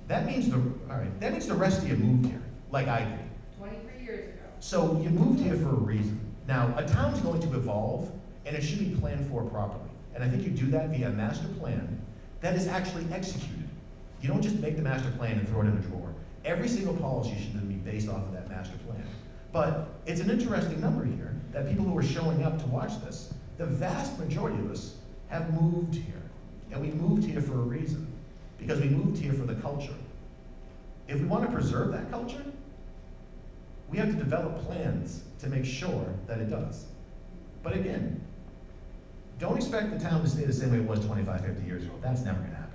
That means the rest of you moved here, like I did. 23 years ago. So you moved here for a reason. Now, a town's going to evolve, and it should be planned for properly. And I think you do that via a master plan that is actually executed. You don't just make the master plan and throw it in a drawer. Every single policy should then be based off of that master plan. But it's an interesting number here, that people who are showing up to watch this, the vast majority of us have moved here. And we moved here for a reason, because we moved here for the culture. If we want to preserve that culture, we have to develop plans to make sure that it does. But again, don't expect the town to stay the same way it was 25, 50 years ago. That's never going to happen.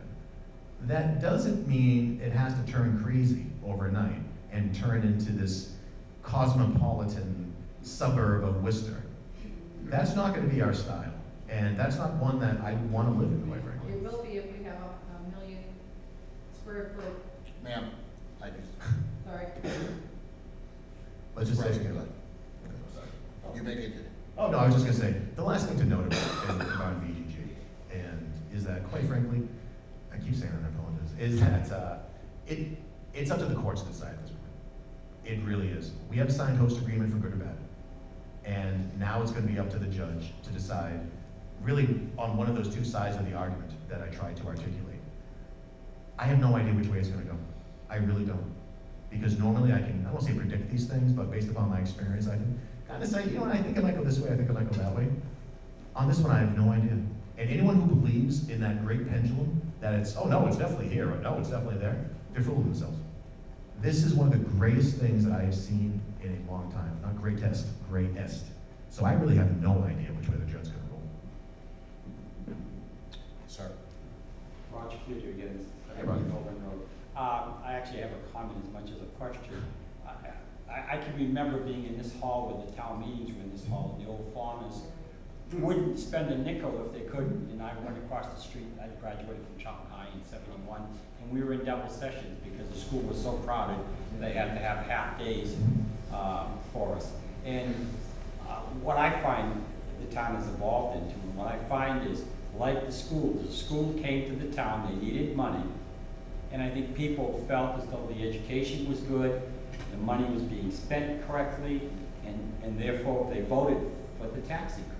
That doesn't mean it has to turn crazy overnight and turn into this cosmopolitan suburb of Worcester. That's not going to be our style. And that's not one that I want to live in, quite frankly. It will be if we have a million square foot, Ma'am, I just, sorry. Let's just say, you make it. oh no, I was just going to say, the last thing to note about VGG, and is that, quite frankly, I keep saying that, I apologize, is that it's up to the courts to decide at this point. It really is. We have a signed host agreement for good or bad. And now it's going to be up to the judge to decide, really, on one of those two sides of the argument that I tried to articulate. I have no idea which way it's going to go. I really don't. Because normally I won't say predict these things, but based upon my experience, I can kind of say, you know what, I think it might go this way, I think it might go that way. On this one, I have no idea. And anyone who believes in that great pendulum, that it's, oh no, it's definitely here, or no, it's definitely there, they're fooling themselves. This is one of the greatest things that I have seen in a long time. Not greatest, greatest. So I really have no idea which way the judge's going to roll. Sir. Roger Cludier again, Hey, Roger. Golden Road. I actually have a comment as much as a question. I can remember being in this hall when the town meetings were in this hall, and the old farmers wouldn't spend a nickel if they couldn't. And I went across the street, I graduated from Charlton High in '71, and we were in double sessions because the school was so crowded, they had to have half days for us. And what I find the town has evolved into, and what I find is, like the school came to the town, they needed money, and I think people felt as though the education was good, the money was being spent correctly, and therefore they voted for the tax increase.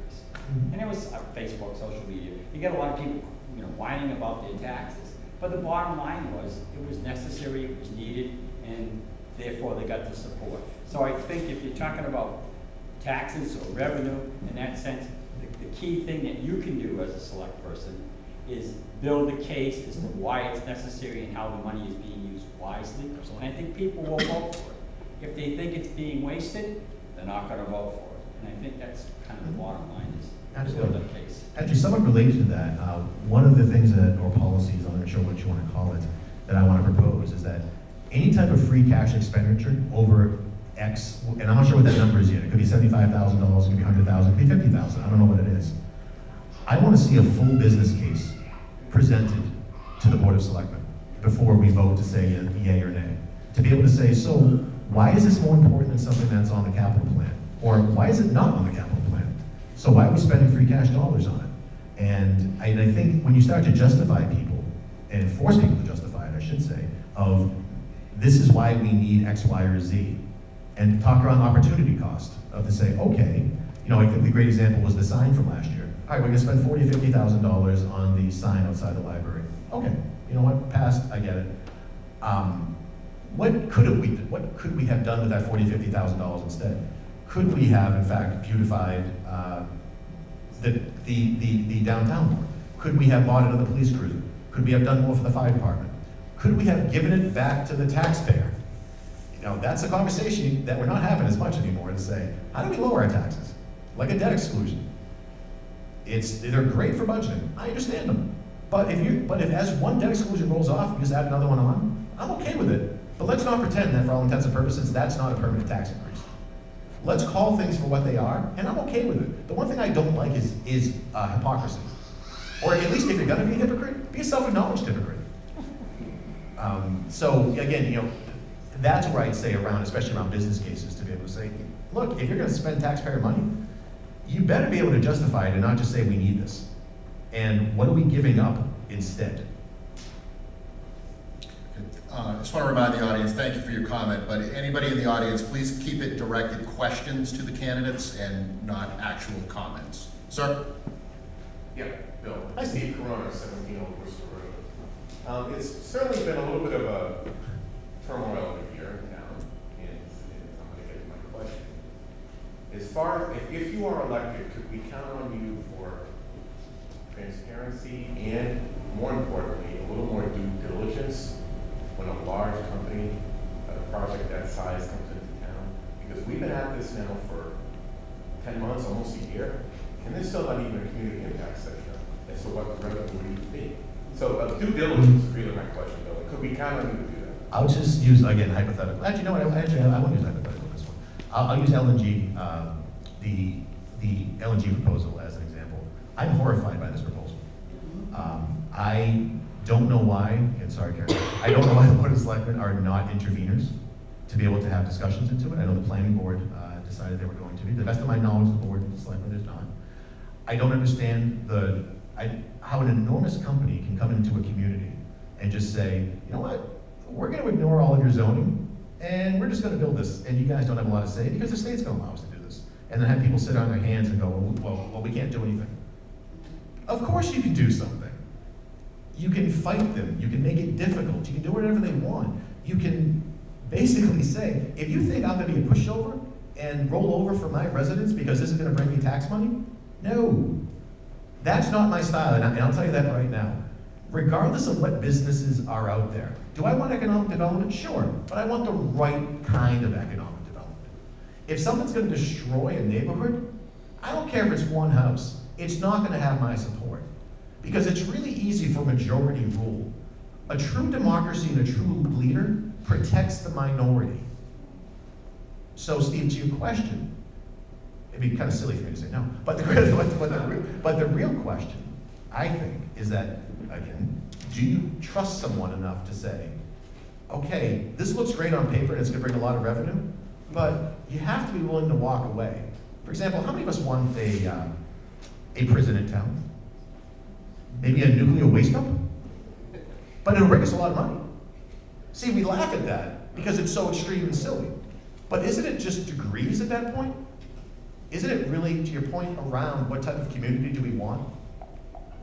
And it was Facebook, social media. You get a lot of people, whining about their taxes, but the bottom line was it was necessary, it was needed, and therefore they got the support. So I think if you're talking about taxes or revenue in that sense, the key thing that you can do as a select person is build a case as to why it's necessary and how the money is being used wisely. And I think people will vote for it. If they think it's being wasted, they're not going to vote for it. And I think that's kind of the bottom line is build that case. Actually, somewhat related to that, one of the things that, or policies, I'm not sure what you want to call it, that I want to propose is that any type of free cash expenditure over X, and I'm not sure what that number is yet. It could be $75,000, it could be $100,000, it could be $50,000. I don't know what it is. I want to see a full business case presented to the Board of Selectmen before we vote to say yay or nay. To be able to say, so why is this more important than something that's on the capital plan? Or why is it not on the capital plan? So why are we spending free cash dollars on it? And I think when you start to justify people, and force people to justify it, I should say, of this is why we need X, Y, or Z, and talk around the opportunity cost of to say, okay, I think the great example was the sign from last year. All right, we're gonna spend $40,000 to $50,000 on the sign outside the library. Okay, you know what, passed, I get it. What could we have done with that $40,000 to $50,000 instead? Could we have, in fact, beautified the downtown more? Could we have bought another police cruiser? Could we have done more for the fire department? Could we have given it back to the taxpayer? That's a conversation that we're not having as much anymore, to say, how do we lower our taxes? Like a debt exclusion. They're great for budgeting. I understand them. But if as one debt exclusion rolls off, you just add another one on, I'm okay with it. But let's not pretend that for all intents and purposes, that's not a permanent tax increase. Let's call things for what they are, and I'm okay with it. The one thing I don't like is hypocrisy. Or at least if you're gonna be a hypocrite, be a self-acknowledged hypocrite. So again, that's where I'd say especially around business cases, to be able to say, look, if you're gonna spend taxpayer money, you better be able to justify it and not just say we need this. And what are we giving up instead? I just want to remind the audience, thank you for your comment, but anybody in the audience, please keep it directed questions to the candidates and not actual comments. Sir? Yeah, Bill. Hi, Steve Corona, 17 Old Worcester Road. It's certainly been a little bit of a turmoil we hear in town, and I'm gonna get to my question. As far, if you are elected, could we count on you for transparency and, more importantly, a little more due diligence when a large company, a project that size comes into town? Because we've been at this now for 10 months, almost a year, and there's still not even a community impact section as to what the revenue would need to be. So due diligence is really my question, though. Could we count on you to do that? I'll just use, again, hypothetical. Actually, no, I won't use hypothetical this one. I'll use LNG, the LNG proposal as an example. I'm horrified by this proposal. I don't know why, and sorry, Karen, I don't know why the Board of Selectmen are not interveners to be able to have discussions into it. I know the planning board decided they were going to be. To the best of my knowledge, the Board of Selectmen is not. I don't understand how an enormous company can come into a community and just say, you know what, we're going to ignore all of your zoning, and we're just going to build this, and you guys don't have a lot to say because the state's going to allow us to do this. And then have people sit on their hands and go, well, we can't do anything. Of course you can do something. You can fight them. You can make it difficult. You can do whatever they want. You can basically say, if you think I'm going to be a pushover and roll over for my residents because this is going to bring me tax money, no. That's not my style, and I'll tell you that right now. Regardless of what businesses are out there, do I want economic development? Sure, but I want the right kind of economic development. If something's going to destroy a neighborhood, I don't care if it's one house, it's not going to have my support. Because it's really easy for majority rule. A true democracy and a true leader protects the minority. So, Steve, to your question, it'd be kind of silly for me to say no, but the real question, I think, is that, again, do you trust someone enough to say, okay, this looks great on paper and it's going to bring a lot of revenue, but you have to be willing to walk away. For example, how many of us want a prison in town? Maybe a nuclear waste dump? But it'll bring us a lot of money. See, we laugh at that because it's so extreme and silly. But isn't it just degrees at that point? Isn't it really, to your point, around what type of community do we want?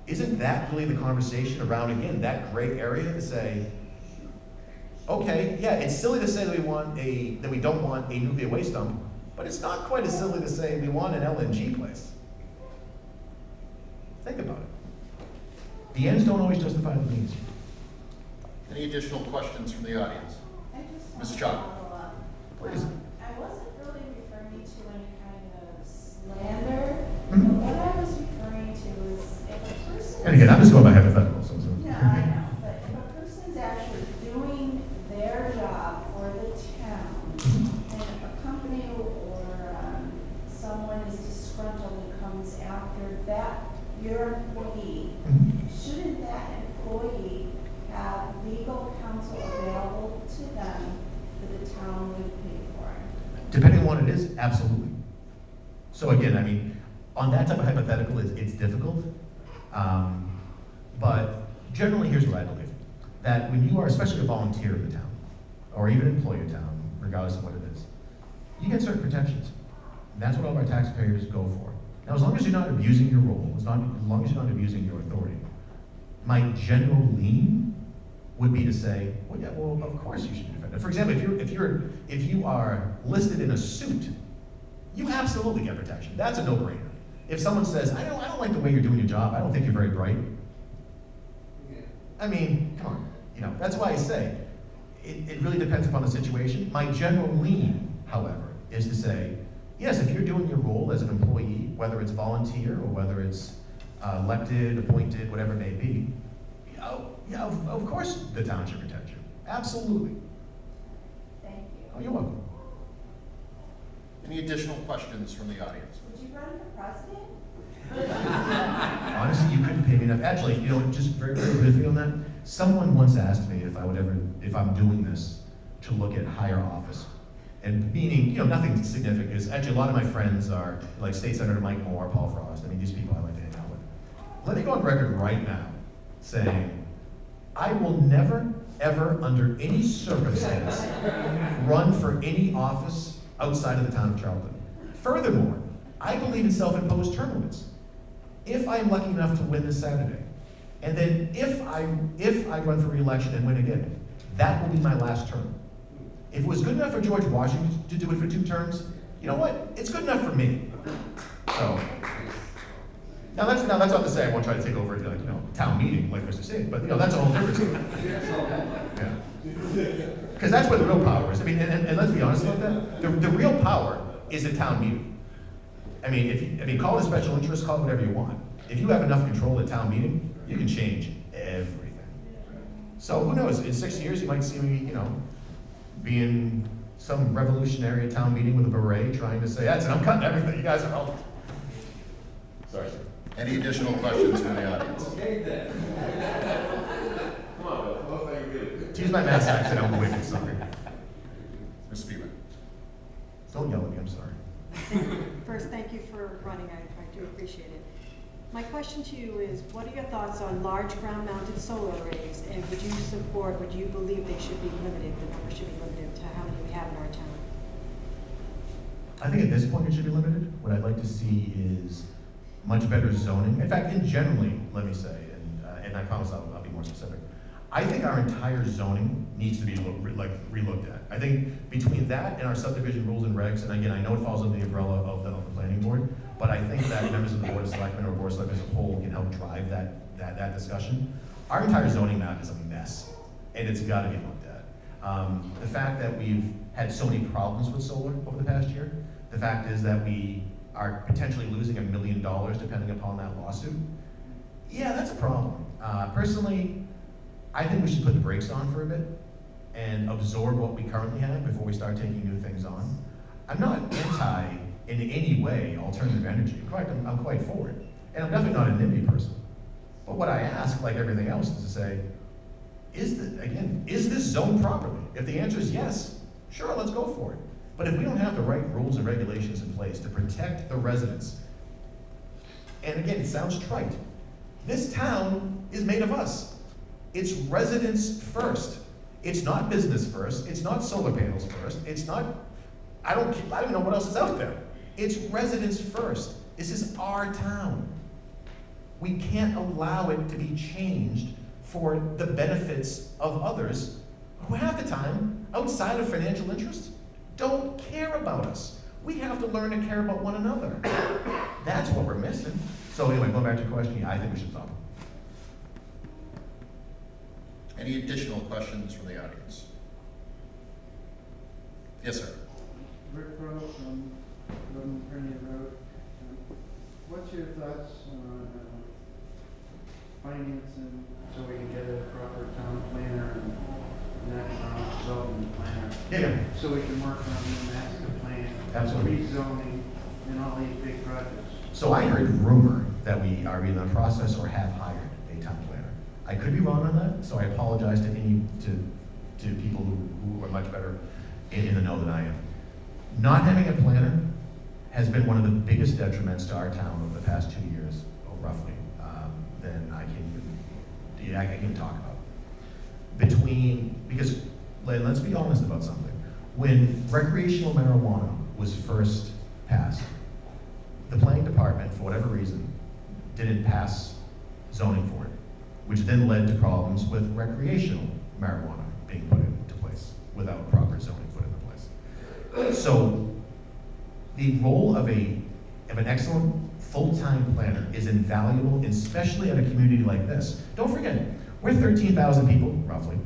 Isn't that really the conversation around, again, that gray area to say, okay, yeah, it's silly to say that we don't want a nuclear waste dump, but it's not quite as silly to say we want an LNG place. Think about it. The ends don't always justify the means. Any additional questions from the audience? Mrs. Chop. Please. I wasn't really referring to any kind of slander, but what I was referring to is if a person... And again, I'm just going by hypotheticals. So. No, I know, but if a person's actually doing their job for the town, and if a company or someone is disgruntled and comes after your employee, shouldn't that employee have legal counsel available to them that the town would pay for? Depending on what it is, absolutely. So again, I mean, on that type of hypothetical, it's difficult. But generally, here's what I believe. That when you are especially a volunteer in the town, or even an employee of town, regardless of what it is, you get certain protections. And that's what all of our taxpayers go for. Now, as long as you're not abusing your role, as long as you're not abusing your authority, my general lean would be to say, well, yeah, well, of course you should be defended. For example, if you are listed in a suit, you absolutely get protection. That's a no-brainer. If someone says, I don't like the way you're doing your job, I don't think you're very bright. I mean, come on. You know, that's why I say it really depends upon the situation. My general lean, however, is to say, yes, if you're doing your role as an employee, whether it's volunteer or whether it's elected, appointed, whatever it may be, yeah, of course the town should protect you. Absolutely. Thank you. Oh, you're welcome. Any additional questions from the audience? Would you run for president? Honestly, you couldn't pay me enough. Actually, you know, just very, very briefly on that, someone once asked me if I'm doing this to look at higher office. And meaning, you know, nothing significant. Because actually, a lot of my friends are like State Senator Mike Moore, Paul Frost. I mean, these people I like to hang out with. Let me go on record right now saying, I will never, ever, under any circumstance, run for any office outside of the town of Charlton. Furthermore, I believe in self-imposed term limits. If I'm lucky enough to win this Saturday, and then if I run for re-election and win again, that will be my last term. If it was good enough for George Washington to do it for 2 terms, you know what? It's good enough for me. So, now that's not to say I won't try to take over, like, town meeting, like Mr. Singh, but that's a whole different story. Yeah. Because that's where the real power is. I mean, and let's be honest about that. The real power is a town meeting. I mean, call it a special interest, call it whatever you want. If you have enough control at town meeting, you can change everything. So who knows? In 6 years, you might see me, being some revolutionary at town meeting with a beret, trying to say, "That's it, I'm cutting everything. You guys are all." Sorry. Any additional questions from the audience? Okay then. Come on, Bill, tell us how you really. To use my mass accent, I'm wicked sorry. Ms. Spearman. Don't yell at me, I'm sorry. First, thank you for running, I do appreciate it. My question to you is, what are your thoughts on large ground-mounted solar arrays, and would you believe they should be limited, the number should be limited to how many we have in our town? I think at this point it should be limited. What I'd like to see is much better zoning. In fact, generally, let me say, and I promise I'll be more specific, I think our entire zoning needs to be relooked at. I think between that and our subdivision rules and regs, and again, I know it falls under the umbrella of the planning board, but I think that members of the Board of Selectmen or Board of Selectmen as a whole can help drive that discussion. Our entire zoning map is a mess, and it's got to be looked at. The fact that we've had so many problems with solar over the past year, the fact is that we are potentially losing $1 million depending upon that lawsuit. Yeah, that's a problem. Personally, I think we should put the brakes on for a bit and absorb what we currently have before we start taking new things on. I'm not anti, in any way, alternative energy. In fact, I'm quite for it. And I'm definitely not a NIMBY person. But what I ask, like everything else, is to say, is this zoned properly? If the answer is yes, sure, let's go for it. But if we don't have the right rules and regulations in place to protect the residents, and again, it sounds trite, this town is made of us. It's residents first. It's not business first. It's not solar panels first. It's not, I don't even know what else is out there. It's residents first. This is our town. We can't allow it to be changed for the benefits of others who half the time, outside of financial interest, don't care about us. We have to learn to care about one another. That's what we're missing. So anyway, going back to your question, yeah, I think we should stop. Any additional questions from the audience? Yes, sir. Rick Rowe from Golden Premier Road. What's your thoughts on financing so we can get a proper town planner and an economic development planner? Yeah. So we can work on the master plan, Absolutely. rezoning, and all these big projects. So I heard rumor that we are either in the process or have hired a town planner. I could be wrong on that, so I apologize to people who are much better in the know than I am. Not having a planner has been one of the biggest detriments to our town over the past 2 years, roughly, than I can talk about. Because let's be honest about something. When recreational marijuana was first passed, the planning department, for whatever reason, didn't pass zoning for it, which then led to problems with recreational marijuana being put into place without proper zoning put into place. So the role of an excellent full-time planner is invaluable, especially in a community like this. Don't forget, we're 13,000 people, roughly,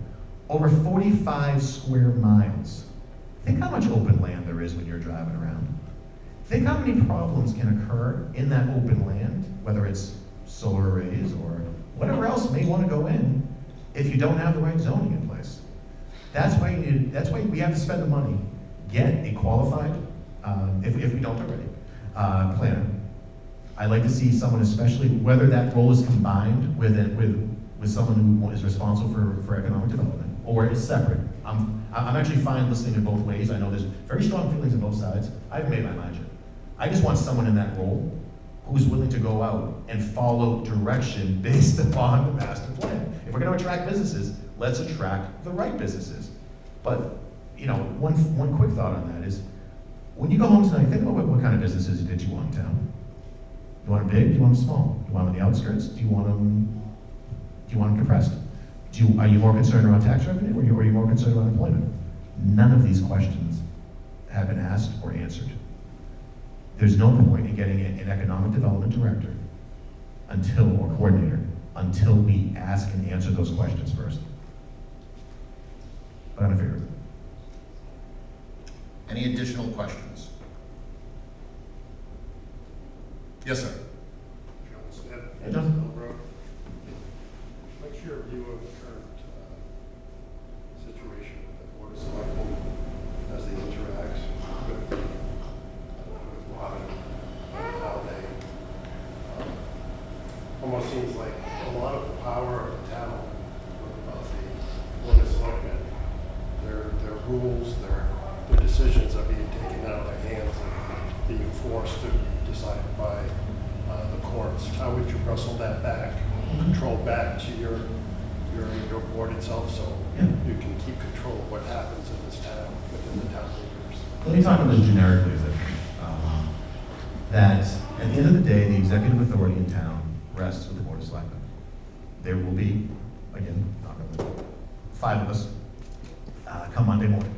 over 45 square miles. Think how much open land there is when you're driving around. Think how many problems can occur in that open land, whether it's solar arrays or whatever else may want to go in, if you don't have the right zoning in place. That's why we have to spend the money, get a qualified, if we don't already, planner. I like to see someone, especially whether that role is combined with someone who is responsible for economic development, or is separate. I'm actually fine listening to both ways. I know there's very strong feelings on both sides. I've made my mind yet. I just want someone in that role who's willing to go out and follow direction based upon the master plan. If we're going to attract businesses, let's attract the right businesses. But one quick thought on that is, when you go home tonight, think about what kind of businesses did you want in town. You want them big? Do you want them small? Do you want them on the outskirts? Do you want them depressed? Are you more concerned around tax revenue, or are you more concerned around employment? None of these questions have been asked or answered. There's no point in getting an economic development director or coordinator until we ask and answer those questions first. But I'm in favor of it. Any additional questions? Yes, sir. John Smith. Hey, John. What's your view of the current situation with the Board of Selectmen as they interact with Robin, and how they almost seems like a lot of the power of the town, of the Board of Selectmen, their rules, their decisions are being taken out of their hands and being forced to be decided by the courts. How would you wrestle that back, control back to your board itself, so you can keep control of what happens in this town within the town leaders? Let me talk about this generically, that at the end of the day, the executive authority in town rests with the Board of Selectmen. There will be, again, knock on wood, 5 of us come Monday morning.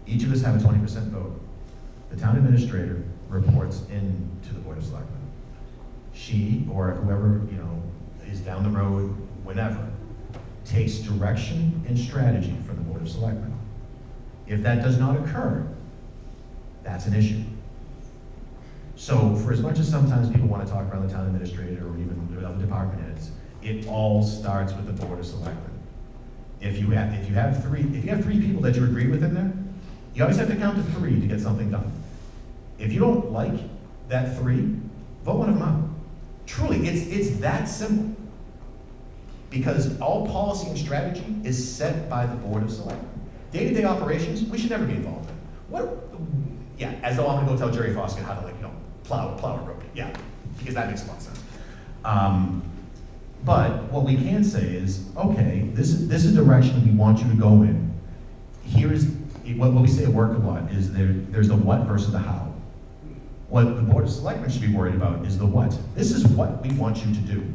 Each of us have a 20% vote. The town administrator reports into the Board of Selectmen. She or whoever is down the road, whenever, takes direction and strategy from the Board of Selectmen. If that does not occur, that's an issue. So for as much as sometimes people want to talk around the town administrator or even the other department heads, it all starts with the Board of Selectmen. If you have 3 people that you agree with in there, you always have to count to 3 to get something done. If you don't like that 3, vote one of them out. Truly, it's that simple. Because all policy and strategy is set by the Board of Selectmen. Day-to-day operations, we should never be involved in. As though I'm gonna go tell Jerry Foskett how to plow a road. Yeah, because that makes a lot of sense. But what we can say is, okay, this is the direction we want you to go in. Here's what we say at work a lot is there's the what versus the how. What the Board of Selectmen should be worried about is the what. This is what we want you to do.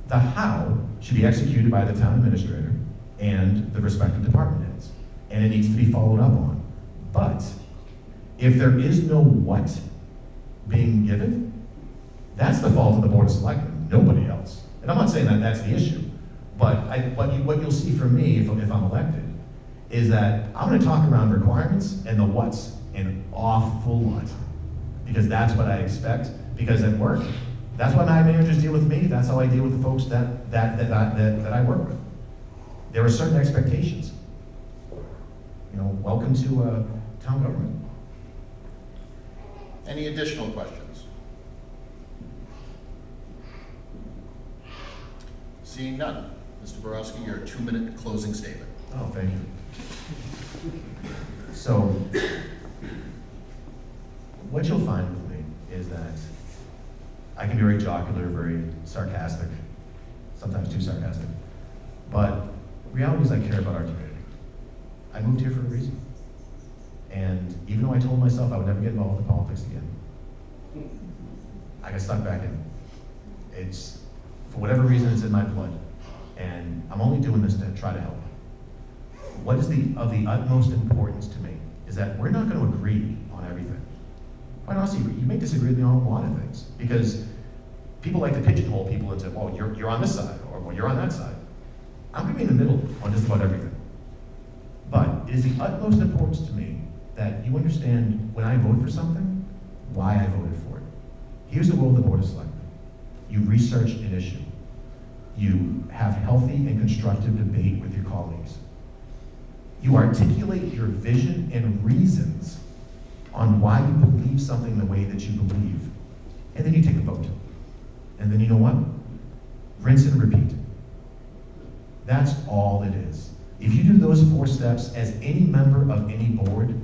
The how should be executed by the town administrator and the respective department heads. And it needs to be followed up on. But if there is no what being given, that's the fault of the Board of Selectmen, nobody else. And I'm not saying that that's the issue, but what you'll see from me if I'm elected is that I'm gonna talk around requirements and the what's an awful lot. Because that's what I expect, because at work, that's why my managers deal with me, that's how I deal with the folks that I work with. There are certain expectations. Welcome to town government. Any additional questions? Seeing none. Mr. Borowski, your 2-minute closing statement. Oh, thank you. So, what you'll find with me is that I can be very jocular, very sarcastic, sometimes too sarcastic. But reality is I care about our community. I moved here for a reason. And even though I told myself I would never get involved in politics again, I got stuck back in. It's, for whatever reason, it's in my blood. And I'm only doing this to try to help. What is of the utmost importance to me is that we're not going to agree on everything. Quite honestly, you may disagree with me on a lot of things because people like to pigeonhole people into, well, you're on this side, or well, you're on that side. I'm going to be in the middle on just about everything. But it is the utmost importance to me that you understand when I vote for something, why I voted for it. Here's the role of the Board of Selectmen. You research an issue. You have healthy and constructive debate with your colleagues. You articulate your vision and reasons on why you believe something the way that you believe. And then you take a vote. And then you know what? Rinse and repeat. That's all it is. If you do those 4 steps as any member of any board,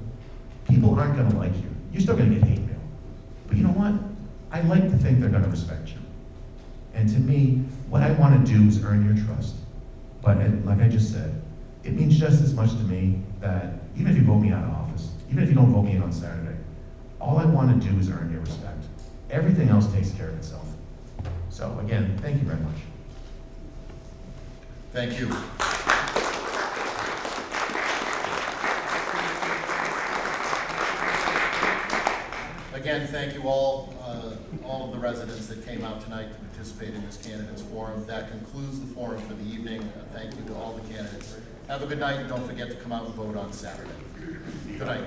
people aren't going to like you. You're still going to get hate mail. But you know what? I like to think they're going to respect you. And to me, what I want to do is earn your trust. But like I just said, it means just as much to me that even if you vote me out of office, even if you don't vote me in on Saturday, all I want to do is earn your respect. Everything else takes care of itself. So again, thank you very much. Thank you. Again, thank you all of the residents that came out tonight to participate in this candidates forum. That concludes the forum for the evening. Thank you to all the candidates. Have a good night, and don't forget to come out and vote on Saturday. Good night.